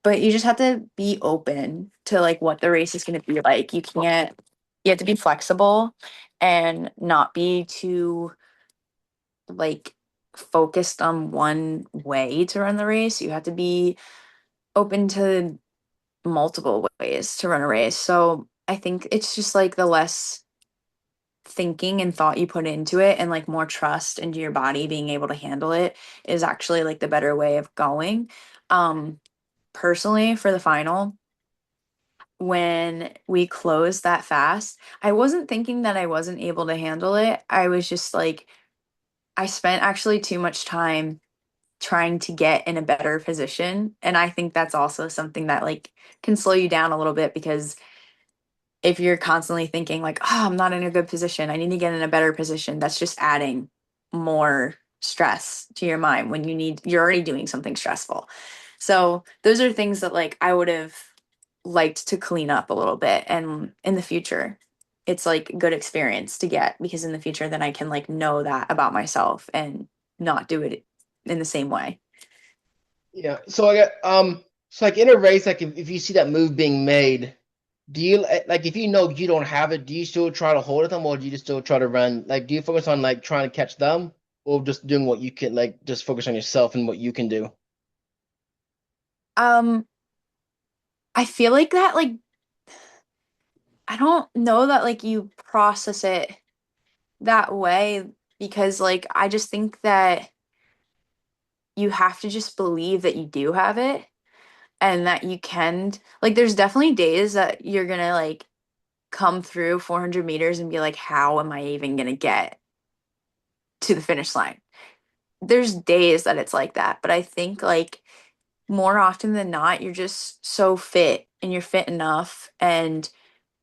But you just have to be open to like what the race is going to be like. You have to be flexible and not be too like focused on one way to run the race. You have to be open to multiple ways to run a race. So I think it's just like the less thinking and thought you put into it and like more trust into your body being able to handle it is actually like the better way of going. Um Personally for the final, when we closed that fast, I wasn't thinking that I wasn't able to handle it. I was just like I spent actually too much time trying to get in a better position. And I think that's also something that like can slow you down a little bit because if you're constantly thinking like, oh, I'm not in a good position, I need to get in a better position, that's just adding more stress to your mind when you're already doing something stressful. So those are things that like I would have liked to clean up a little bit. And in the future, it's like good experience to get because in the future then I can like know that about myself and not do it in the same way. Yeah. So I got so like in a race, like if you see that move being made, do you like if you know you don't have it, do you still try to hold them or do you just still try to run? Like do you focus on like trying to catch them or just doing what you can like just focus on yourself and what you can do? Um, I feel like that like I don't know that like you process it that way because like I just think that you have to just believe that you do have it and that you can like there's definitely days that you're gonna like come through 400 meters and be like how am I even gonna get to the finish line. There's days that it's like that, but I think like more often than not you're just so fit and you're fit enough and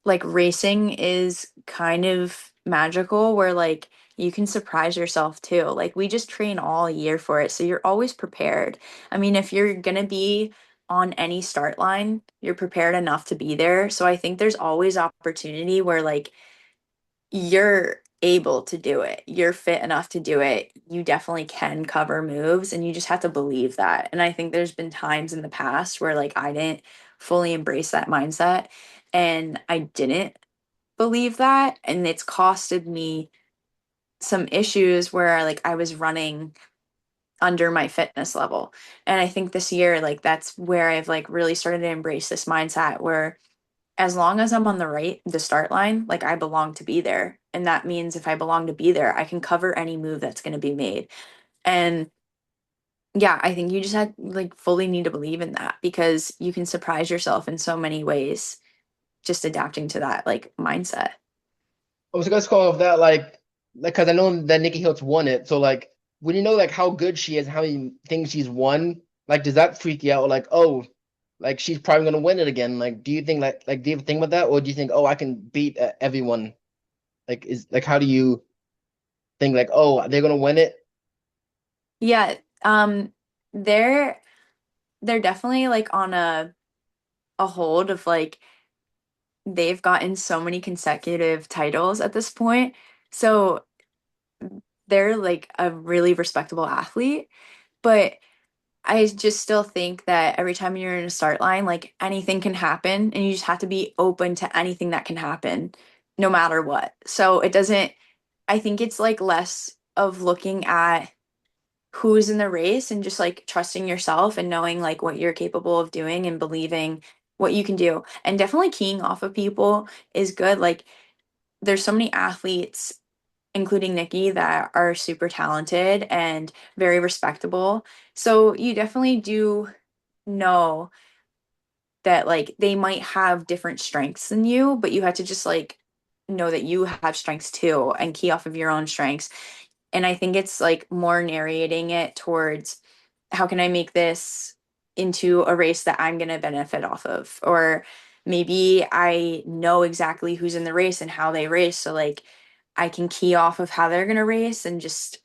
like racing is kind of magical where like you can surprise yourself too. Like we just train all year for it. So you're always prepared. I mean, if you're going to be on any start line, you're prepared enough to be there. So I think there's always opportunity where like you're able to do it. You're fit enough to do it. You definitely can cover moves and you just have to believe that. And I think there's been times in the past where like I didn't fully embrace that mindset and I didn't believe that and it's costed me some issues where like I was running under my fitness level. And I think this year like that's where I've like really started to embrace this mindset where as long as I'm on the start line, like I belong to be there. And that means if I belong to be there, I can cover any move that's going to be made. And yeah, I think you just had like fully need to believe in that because you can surprise yourself in so many ways just adapting to that like mindset. I was gonna call of that like because I know that Nikki Hiltz won it. So like when you know like how good she is, how many things she's won, like does that freak you out? Like oh, like she's probably gonna win it again. Like do you think like do you ever think about that, or do you think oh I can beat everyone? Like is like how do you think like oh they're gonna win it? Yeah, they're they're definitely like on a hold of like they've gotten so many consecutive titles at this point. So they're like a really respectable athlete, but I just still think that every time you're in a start line, like anything can happen, and you just have to be open to anything that can happen, no matter what. So it doesn't, I think it's like less of looking at who's in the race and just like trusting yourself and knowing like what you're capable of doing and believing what you can do. And definitely keying off of people is good. Like there's so many athletes, including Nikki, that are super talented and very respectable. So you definitely do know that like they might have different strengths than you, but you have to just like know that you have strengths too and key off of your own strengths. And I think it's like more narrating it towards how can I make this into a race that I'm going to benefit off of? Or maybe I know exactly who's in the race and how they race. So like I can key off of how they're going to race and just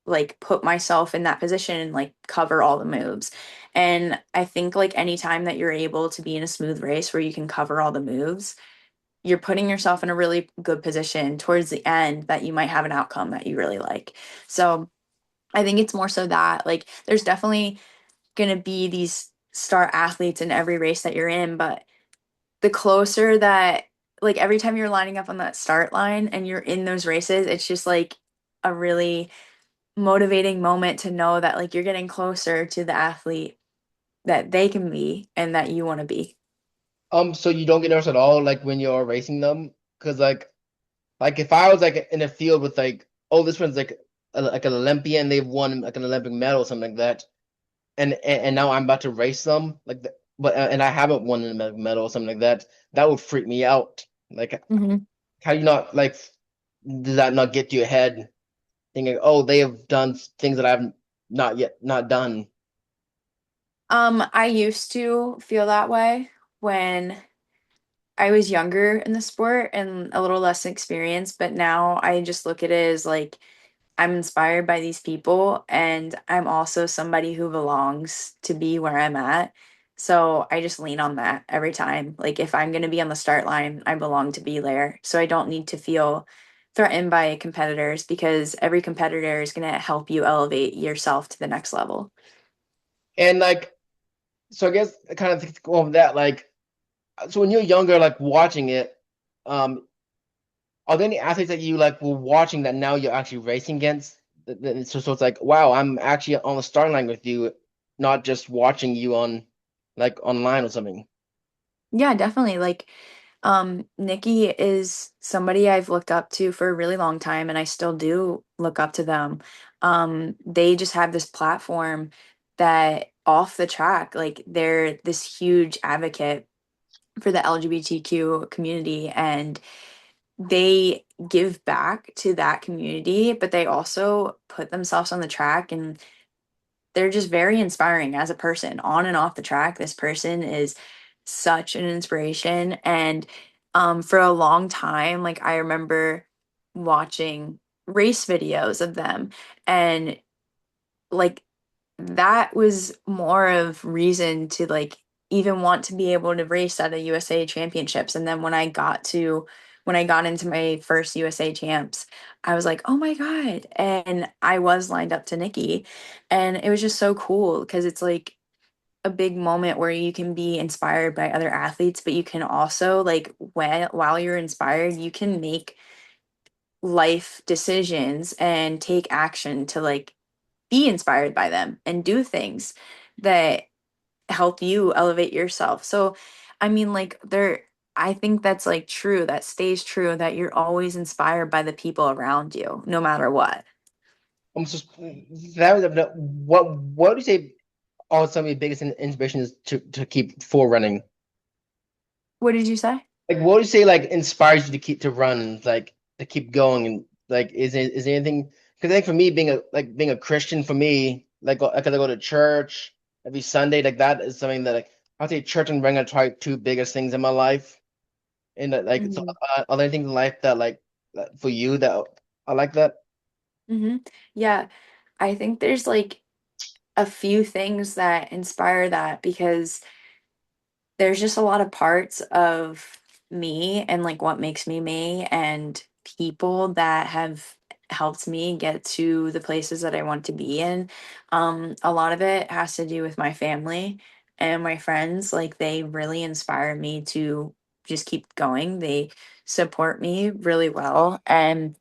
like put myself in that position and like cover all the moves. And I think like anytime that you're able to be in a smooth race where you can cover all the moves, you're putting yourself in a really good position towards the end that you might have an outcome that you really like. So I think it's more so that like there's definitely going to be these star athletes in every race that you're in, but the closer that like every time you're lining up on that start line and you're in those races, it's just like a really motivating moment to know that like you're getting closer to the athlete that they can be and that you want to be. So you don't get nervous at all, like when you're racing them, because like if I was like in a field with like, oh, this one's like an Olympian, they've won like an Olympic medal or something like that, and now I'm about to race them, like, but and I haven't won an Olympic medal or something like that, that would freak me out. Like, Mhm. how do you not like? Does that not get to your head, thinking, oh, they have done things that I've not done? I used to feel that way when I was younger in the sport and a little less experienced, but now I just look at it as like I'm inspired by these people and I'm also somebody who belongs to be where I'm at. So I just lean on that every time. Like if I'm going to be on the start line, I belong to be there. So I don't need to feel threatened by competitors because every competitor is going to help you elevate yourself to the next level. And like, so I guess I kind of go over that, like, so when you're younger, like watching it, um, are there any athletes that you like were watching that now you're actually racing against? So it's like, wow, I'm actually on the starting line with you, not just watching you on like online or something. Yeah, definitely. Like, Nikki is somebody I've looked up to for a really long time, and I still do look up to them. They just have this platform that off the track, like they're this huge advocate for the LGBTQ community, and they give back to that community, but they also put themselves on the track and they're just very inspiring as a person on and off the track. This person is such an inspiration. And for a long time, like I remember watching race videos of them and like that was more of reason to like even want to be able to race at a USA championships. And then when I got into my first USA champs, I was like, oh my God. And I was lined up to Nikki. And it was just so cool because it's like a big moment where you can be inspired by other athletes, but you can also like while you're inspired, you can make life decisions and take action to like be inspired by them and do things that help you elevate yourself. So, I mean, like, I think that's like true, that stays true, that you're always inspired by the people around you, no matter what. I'm just what do you say are some of your biggest inspirations to keep for running? What did you say? Like, what would you say like inspires you to keep to run and like to keep going, and like is there anything? Because I think for me, being a Christian, for me, like I could go to church every Sunday, like that is something that like I'd say church and running are probably two biggest things in my life. And like, so Hmm. are there things in life that like that for you that I like that? Hmm. Yeah, I think there's like a few things that inspire that because there's just a lot of parts of me and like what makes me me and people that have helped me get to the places that I want to be in. A lot of it has to do with my family and my friends. Like they really inspire me to just keep going. They support me really well, and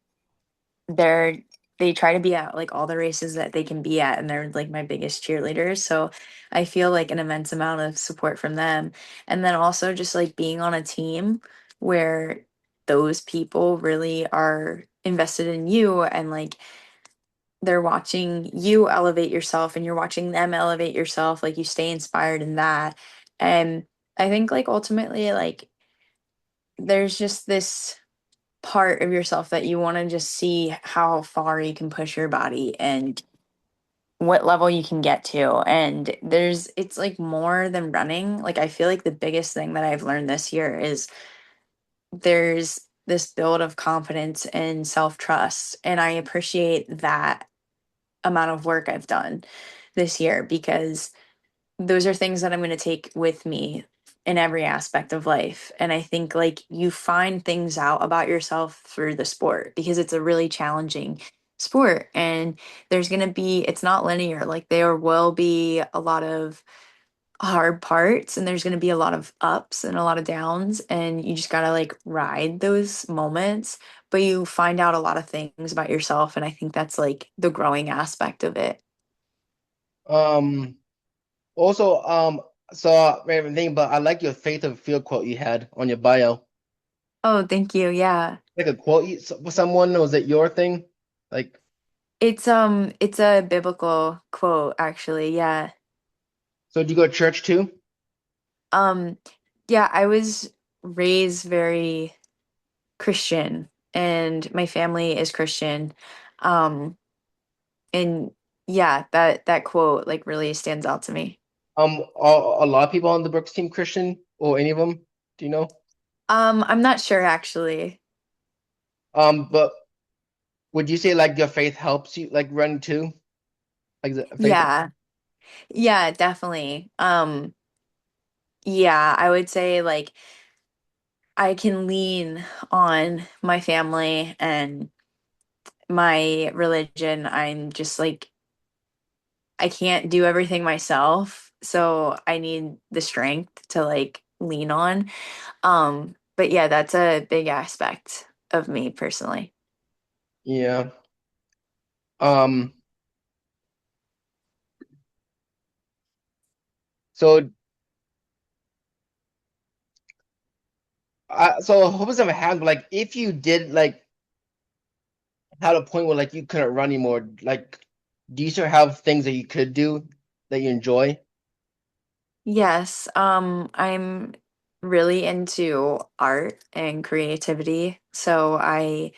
they're they try to be at like all the races that they can be at, and they're like my biggest cheerleaders. So I feel like an immense amount of support from them. And then also just like being on a team where those people really are invested in you, and like they're watching you elevate yourself and you're watching them elevate yourself, like you stay inspired in that. And I think like ultimately like there's just this part of yourself that you want to just see how far you can push your body and what level you can get to. And it's like more than running. Like, I feel like the biggest thing that I've learned this year is there's this build of confidence and self trust. And I appreciate that amount of work I've done this year because those are things that I'm going to take with me in every aspect of life. And I think like you find things out about yourself through the sport because it's a really challenging sport, and it's not linear. Like there will be a lot of hard parts, and there's going to be a lot of ups and a lot of downs, and you just got to like ride those moments, but you find out a lot of things about yourself, and I think that's like the growing aspect of it. Um, Also, so random thing, but I like your faith of field quote you had on your bio. Oh, thank you. Yeah. Like a quote with someone, was it your thing? Like, It's a biblical quote actually. Yeah. so do you go to church too? Um yeah, I was raised very Christian, and my family is Christian. Um and yeah, that quote like really stands out to me. Are a lot of people on the Brooks team Christian or any of them? Do you know? I'm not sure actually. But would you say like your faith helps you like run too? Like the faith? Yeah. Yeah, definitely. Yeah, I would say like I can lean on my family and my religion. I'm just like I can't do everything myself, so I need the strength to like lean on. But yeah, that's a big aspect of me personally. Yeah. Um, so so hope doesn't have like if you did like had a point where like you couldn't run anymore, like do you still have things that you could do that you enjoy? Yes, I'm really into art and creativity, so I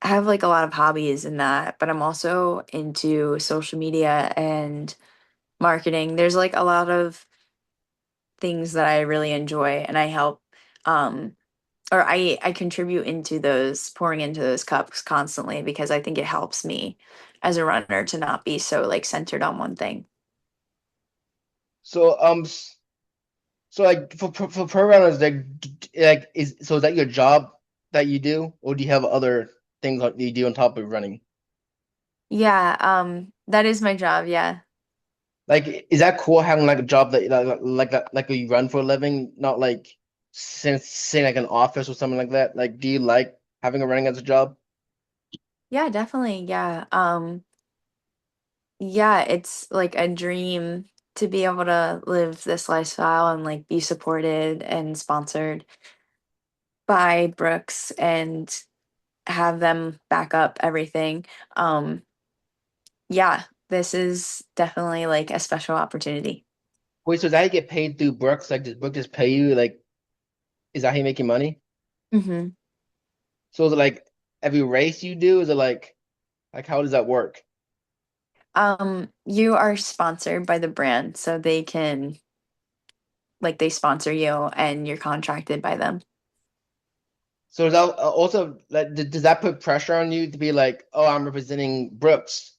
have like a lot of hobbies in that, but I'm also into social media and marketing. There's like a lot of things that I really enjoy, and I help um or I contribute into those, pouring into those cups constantly because I think it helps me as a runner to not be so like centered on one thing. So so like for pro runners like is that your job that you do or do you have other things that you do on top of running? Yeah, that is my job, yeah. Like is that cool having like a job that like you run for a living, not like since say like an office or something like that? Like do you like having a running as a job? Yeah, definitely. Yeah. Yeah, it's like a dream to be able to live this lifestyle and like be supported and sponsored by Brooks and have them back up everything. Um, yeah, this is definitely like a special opportunity. Wait, so is that how you get paid through Brooks? Like does Brooks just pay you? Like is that how you making money? Hmm. So is it like every race you do? Is it like how does that work? You are sponsored by the brand, so they can like they sponsor you and you're contracted by them. So is that also like does that put pressure on you to be like, oh, I'm representing Brooks?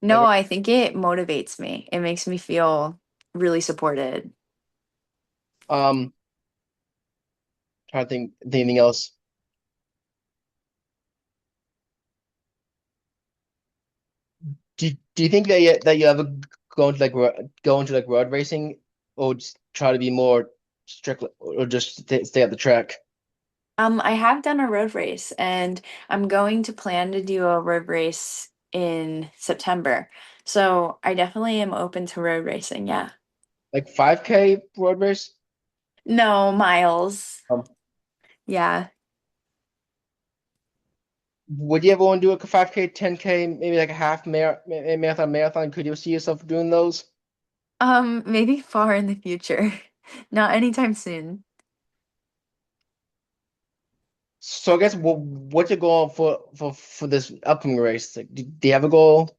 No, Like I think it motivates me. It makes me feel really supported. um trying to think anything else. Do you think that you ever go into go into like road racing, or just try to be more strict, or just stay at the track? I have done a road race and I'm going to plan to do a road race in September. So I definitely am open to road racing, yeah. Like 5K road race? No, miles. Um, Yeah. would you ever want to do a 5K, 10K, maybe like a marathon? Could you see yourself doing those? Maybe far in the future. Not anytime soon. So I guess what's your goal for this upcoming race? Like, do you have a goal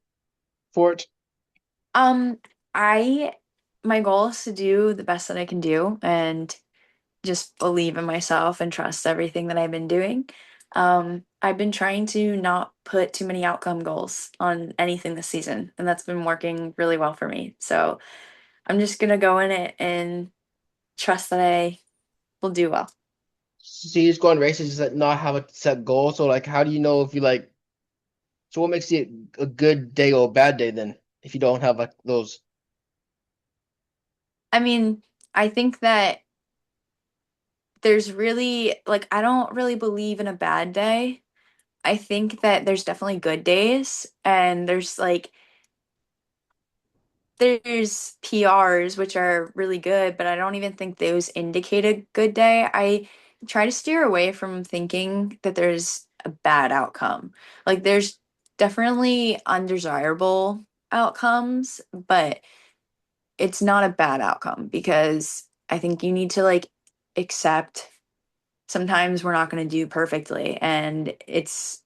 for it? Um, I my goal is to do the best that I can do and just believe in myself and trust everything that I've been doing. I've been trying to not put too many outcome goals on anything this season, and that's been working really well for me. So I'm just gonna go in it and trust that I will do well. So you just go on races just like not have a set goal. So like, how do you know if you like? So what makes it a good day or a bad day then? If you don't have like those. I mean, I think that there's really like I don't really believe in a bad day. I think that there's definitely good days and there's PRs which are really good, but I don't even think those indicate a good day. I try to steer away from thinking that there's a bad outcome. Like there's definitely undesirable outcomes, but it's not a bad outcome because I think you need to like accept sometimes we're not going to do perfectly and it's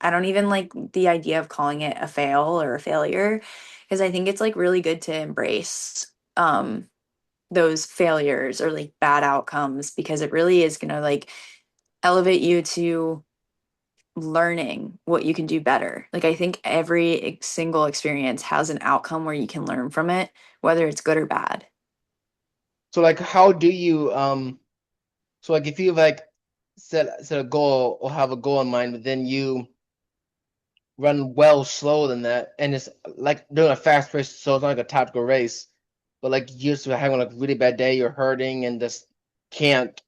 I don't even like the idea of calling it a fail or a failure because I think it's like really good to embrace those failures or like bad outcomes because it really is going to like elevate you to learning what you can do better. Like I think every single experience has an outcome where you can learn from it, whether it's good or bad. So like, how do you So like, if you like set a goal or have a goal in mind, but then you run well slower than that, and it's like doing a fast race, so it's not like a tactical race, but like you're just having like a really bad day, you're hurting, and just can't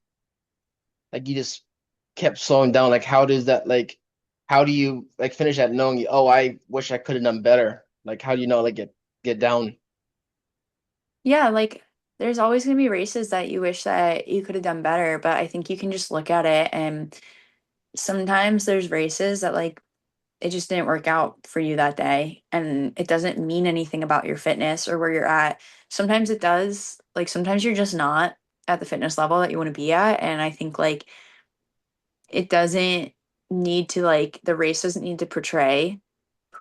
like you just kept slowing down. Like, how does that like? How do you like finish that knowing, oh, I wish I could have done better? Like, how do you know like get down? Yeah, like there's always going to be races that you wish that you could have done better, but I think you can just look at it and sometimes there's races that like it just didn't work out for you that day and it doesn't mean anything about your fitness or where you're at. Sometimes it does. Like sometimes you're just not at the fitness level that you want to be at and I think like it doesn't need to like the race doesn't need to portray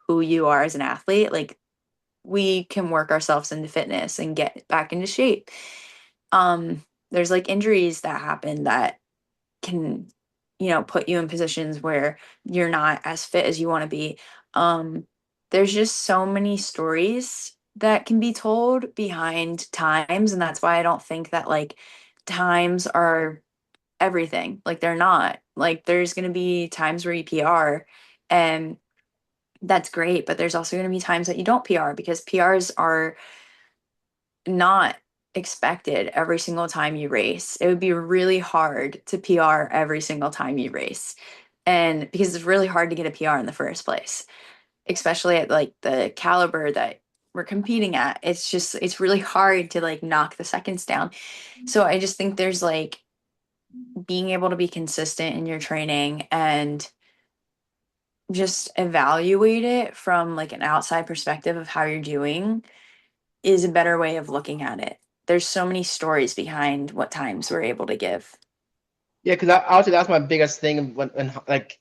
who you are as an athlete. Like we can work ourselves into fitness and get back into shape. There's like injuries that happen that can, put you in positions where you're not as fit as you want to be. Um, there's just so many stories that can be told behind times, and that's why I don't think that like times are everything. Like they're not. Like there's going to be times where you PR and that's great, but there's also going to be times that you don't PR because PRs are not expected every single time you race. It would be really hard to PR every single time you race. And because it's really hard to get a PR in the first place, especially at like the caliber that we're competing at. It's really hard to like knock the seconds down. So I just think there's like being able to be consistent in your training and just evaluate it from like an outside perspective of how you're doing is a better way of looking at it. There's so many stories behind what times we're able to give. Yeah, because I would say that's my biggest thing when like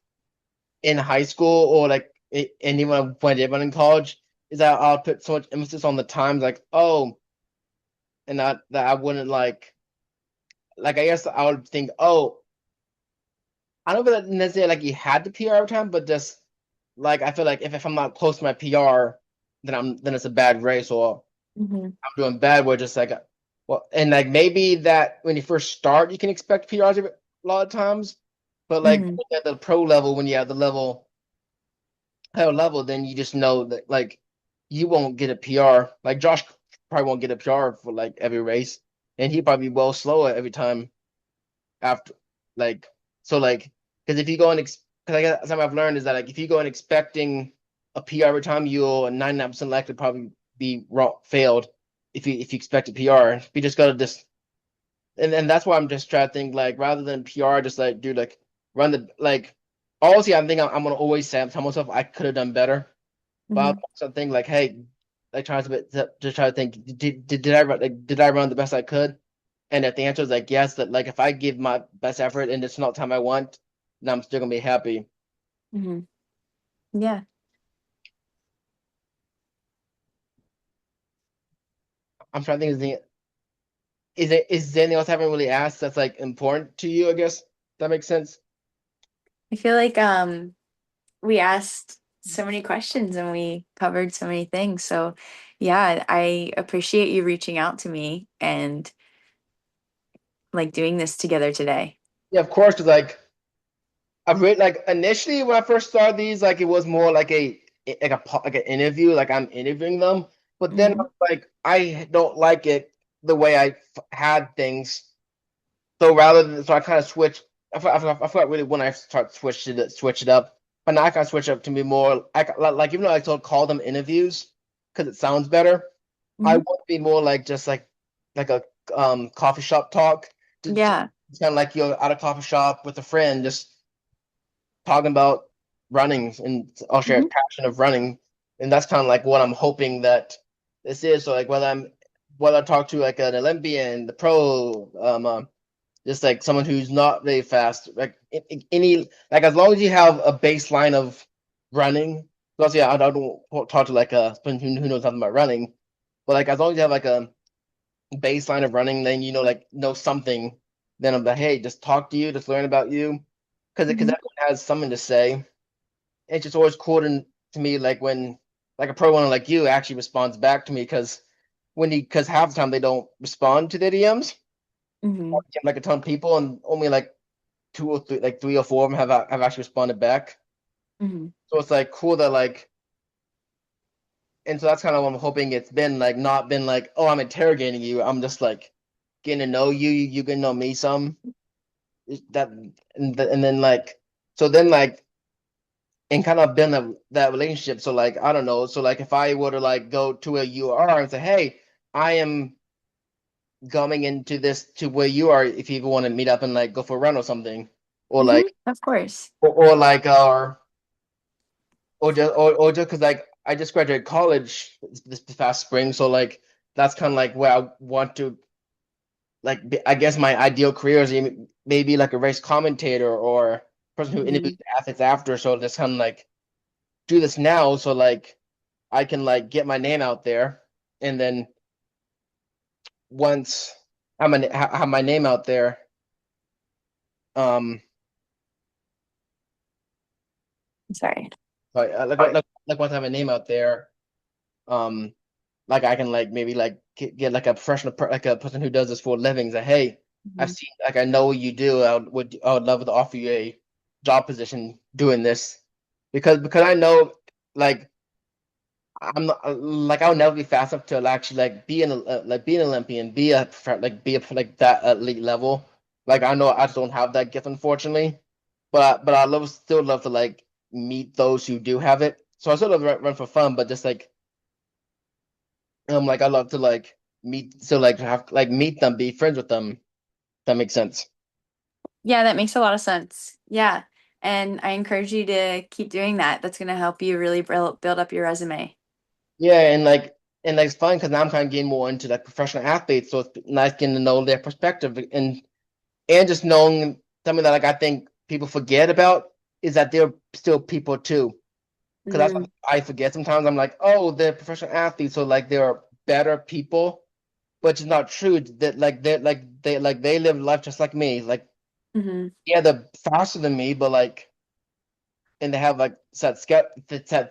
in high school or like and even when I did run in college is that I'll put so much emphasis on the times, like, oh, and that I wouldn't like I guess I would think, oh, I don't feel that necessarily like you had the PR every time, but just like I feel like if I'm not close to my PR, then it's a bad race, or Hmm. I'm doing bad. Where just like well, and like maybe that when you first start you can expect PRs a lot of times, but like Hmm. at the pro level, when you have the higher level, then you just know that like. you won't get a PR. Like Josh probably won't get a PR for like every race, and he probably well slower every time after like so like because if you go and because I guess something I've learned is that like if you go in expecting a PR every time, you'll 99% likely probably be wrong failed if you expect a PR. You just gotta just and that's why I'm just trying to think like rather than PR, just like dude like run the like obviously I think I'm gonna always say tell myself I could have done better. But I Hmm. also think like hey like trying to try to think did I did I run the best I could? And if the answer is like yes, that like if I give my best effort and it's not the time I want, then I'm still gonna be happy. Hmm. Yeah. I'm trying to think is there anything else I haven't really asked that's like important to you, I guess? That makes sense. I feel like we asked so many questions and we covered so many things. So yeah, I appreciate you reaching out to me and like doing this together today. Yeah, of course, because like I've read like initially when I first started these, like it was more like an interview, like I'm interviewing them. But then I Hmm. was like I don't like it the way had things. So rather than so I kind of switched. I forgot really when I start switch it up. But now I kind of switch up to be more like even though I still call them interviews because it sounds better. I Hmm. want to be more like just like a coffee shop talk. Just Yeah. kind of like you're at a coffee shop with a friend, just talking about running and I'll share a Hmm. passion of running. And that's kind of like what I'm hoping that this is. So like whether I talk to like an Olympian, the pro, just like someone who's not very fast, like any like as long as you have a baseline of running. Because yeah, I don't talk to like a someone who knows nothing about running, but like as long as you have like a baseline of running, then you know like know something. Then I'm like, hey, just talk to you, just learn about you, because Hmm. everyone has something to say. It's just always cool to me like when like a pro runner like you actually responds back to me because because half the time they don't respond to their DMs. Hmm. Like a ton of people and only like two or three, like three or four of them have actually responded back. Hmm. So it's like cool that like, and so that's kind of what I'm hoping it's been like, not been like, oh, I'm interrogating you. I'm just like getting to know you. You can know me some. That and then like, so then like, and kind of build that relationship. So like, I don't know. So like, if I were to like go to a UR and say, hey, I am coming into this to where you are. If you even want to meet up and like go for a run or something, or Hmm. like, Of course. or like, or just because like I just graduated college this past spring, so like that's kind of like where I want to I guess my ideal career is maybe like a race commentator or person who interviews Hmm. athletes after. So just kind of like do this now, so like I can like get my name out there, and then once have my name out there, um, Sorry. like once I have my name out there, um like I can like maybe like get like a professional like a person who does this for a living say hey I've Hmm. seen like I know what you do I would love to offer you a job position doing this because I know like I'm not like I'll never be fast enough to actually like be an Olympian be a like that elite level like I know I just don't have that gift unfortunately but I love still love to like meet those who do have it so I sort of run for fun but just like I love to like meet so like have like meet them, be friends with them. That makes sense. Yeah, that makes a lot of sense. Yeah. And I encourage you to keep doing that. That's going to help you really build up your resume. Yeah, and like it's fun because now I'm kind of getting more into like professional athletes, so it's nice getting to know their perspective and just knowing something that like I think people forget about is that they're still people too. Because that's what Mm, I forget sometimes. I'm like, oh, they're professional athletes, so like they're better people, but it's not true. That like they live life just like me. Like hmm. yeah, they're faster than me, but like and they have like set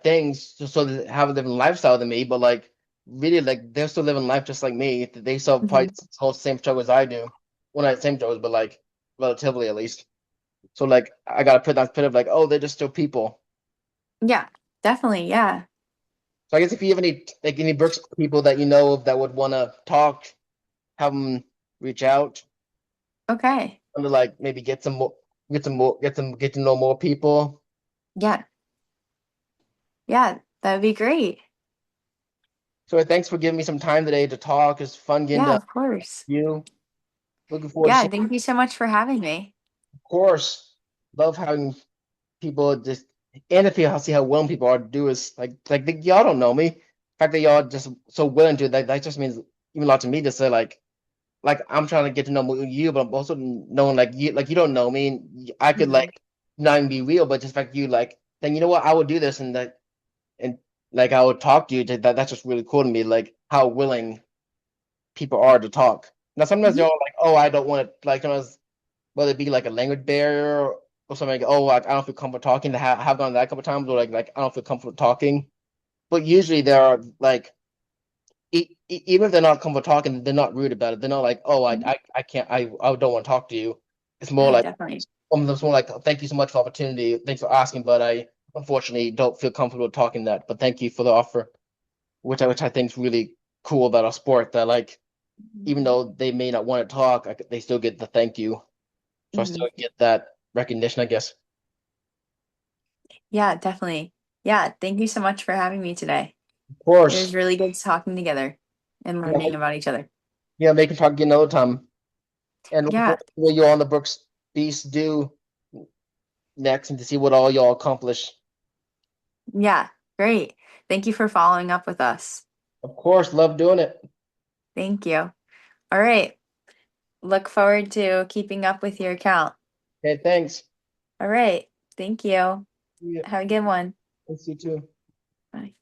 things so they have a different lifestyle than me, but like really like they're still living life just like me. They still have probably Hmm. the whole same struggles as I do. Well, not same struggles, but like relatively at least. So like I gotta put that pit of like, oh, they're just still people. Yeah, definitely. Yeah. So I guess if you have any Brooks people that you know of that would want to talk, have them reach out Okay. and to like maybe get to know more people. Yeah. Yeah, that'd be great. So thanks for giving me some time today to talk. It's fun getting Yeah, to of course. you. Looking forward to Yeah, seeing. thank you so much for having me. Of course, love having people just and if you see how willing people are to do is y'all don't know me. The fact that y'all just so willing to that just means even a lot to me to say like I'm trying to get to know you, but I'm also knowing like you don't know me. And I could Mhm. like not even be real, but just fact you like then you know what I would do this and like I would talk to you. That's just really cool to me. Like how willing people are to talk. Now sometimes they're Mhm. all like, oh, I don't want to like sometimes whether it be like a language barrier or something like, oh, like I don't feel comfortable talking. To have gone that a couple times, or like I don't feel comfortable talking. But usually there are like even if they're not comfortable talking, they're not rude about it. They're not like, oh, Mhm. I can't, I don't want to talk to you. It's more Yeah, like definitely. it's more like, thank you so much for the opportunity. Thanks for asking, but I unfortunately don't feel comfortable talking that. But thank you for the offer, which I think is really cool about our sport. That like even though they may not want to talk, they still get the thank you. So I Mhm. still get that recognition, I guess. Yeah, definitely. Yeah, thank you so much for having me today. Of It was course. really good talking together and Yeah, learning about each other. yeah, make it talk again another time. And looking Yeah, forward to what you all on the Brooks Beast do next and to see what all y'all accomplish. yeah, great. Thank you for following up with us. Of course, love doing it. Thank you. All right. Look forward to keeping up with your account. Okay, thanks. All right. Thank you. Yeah, Have a good one. thanks you too. Bye.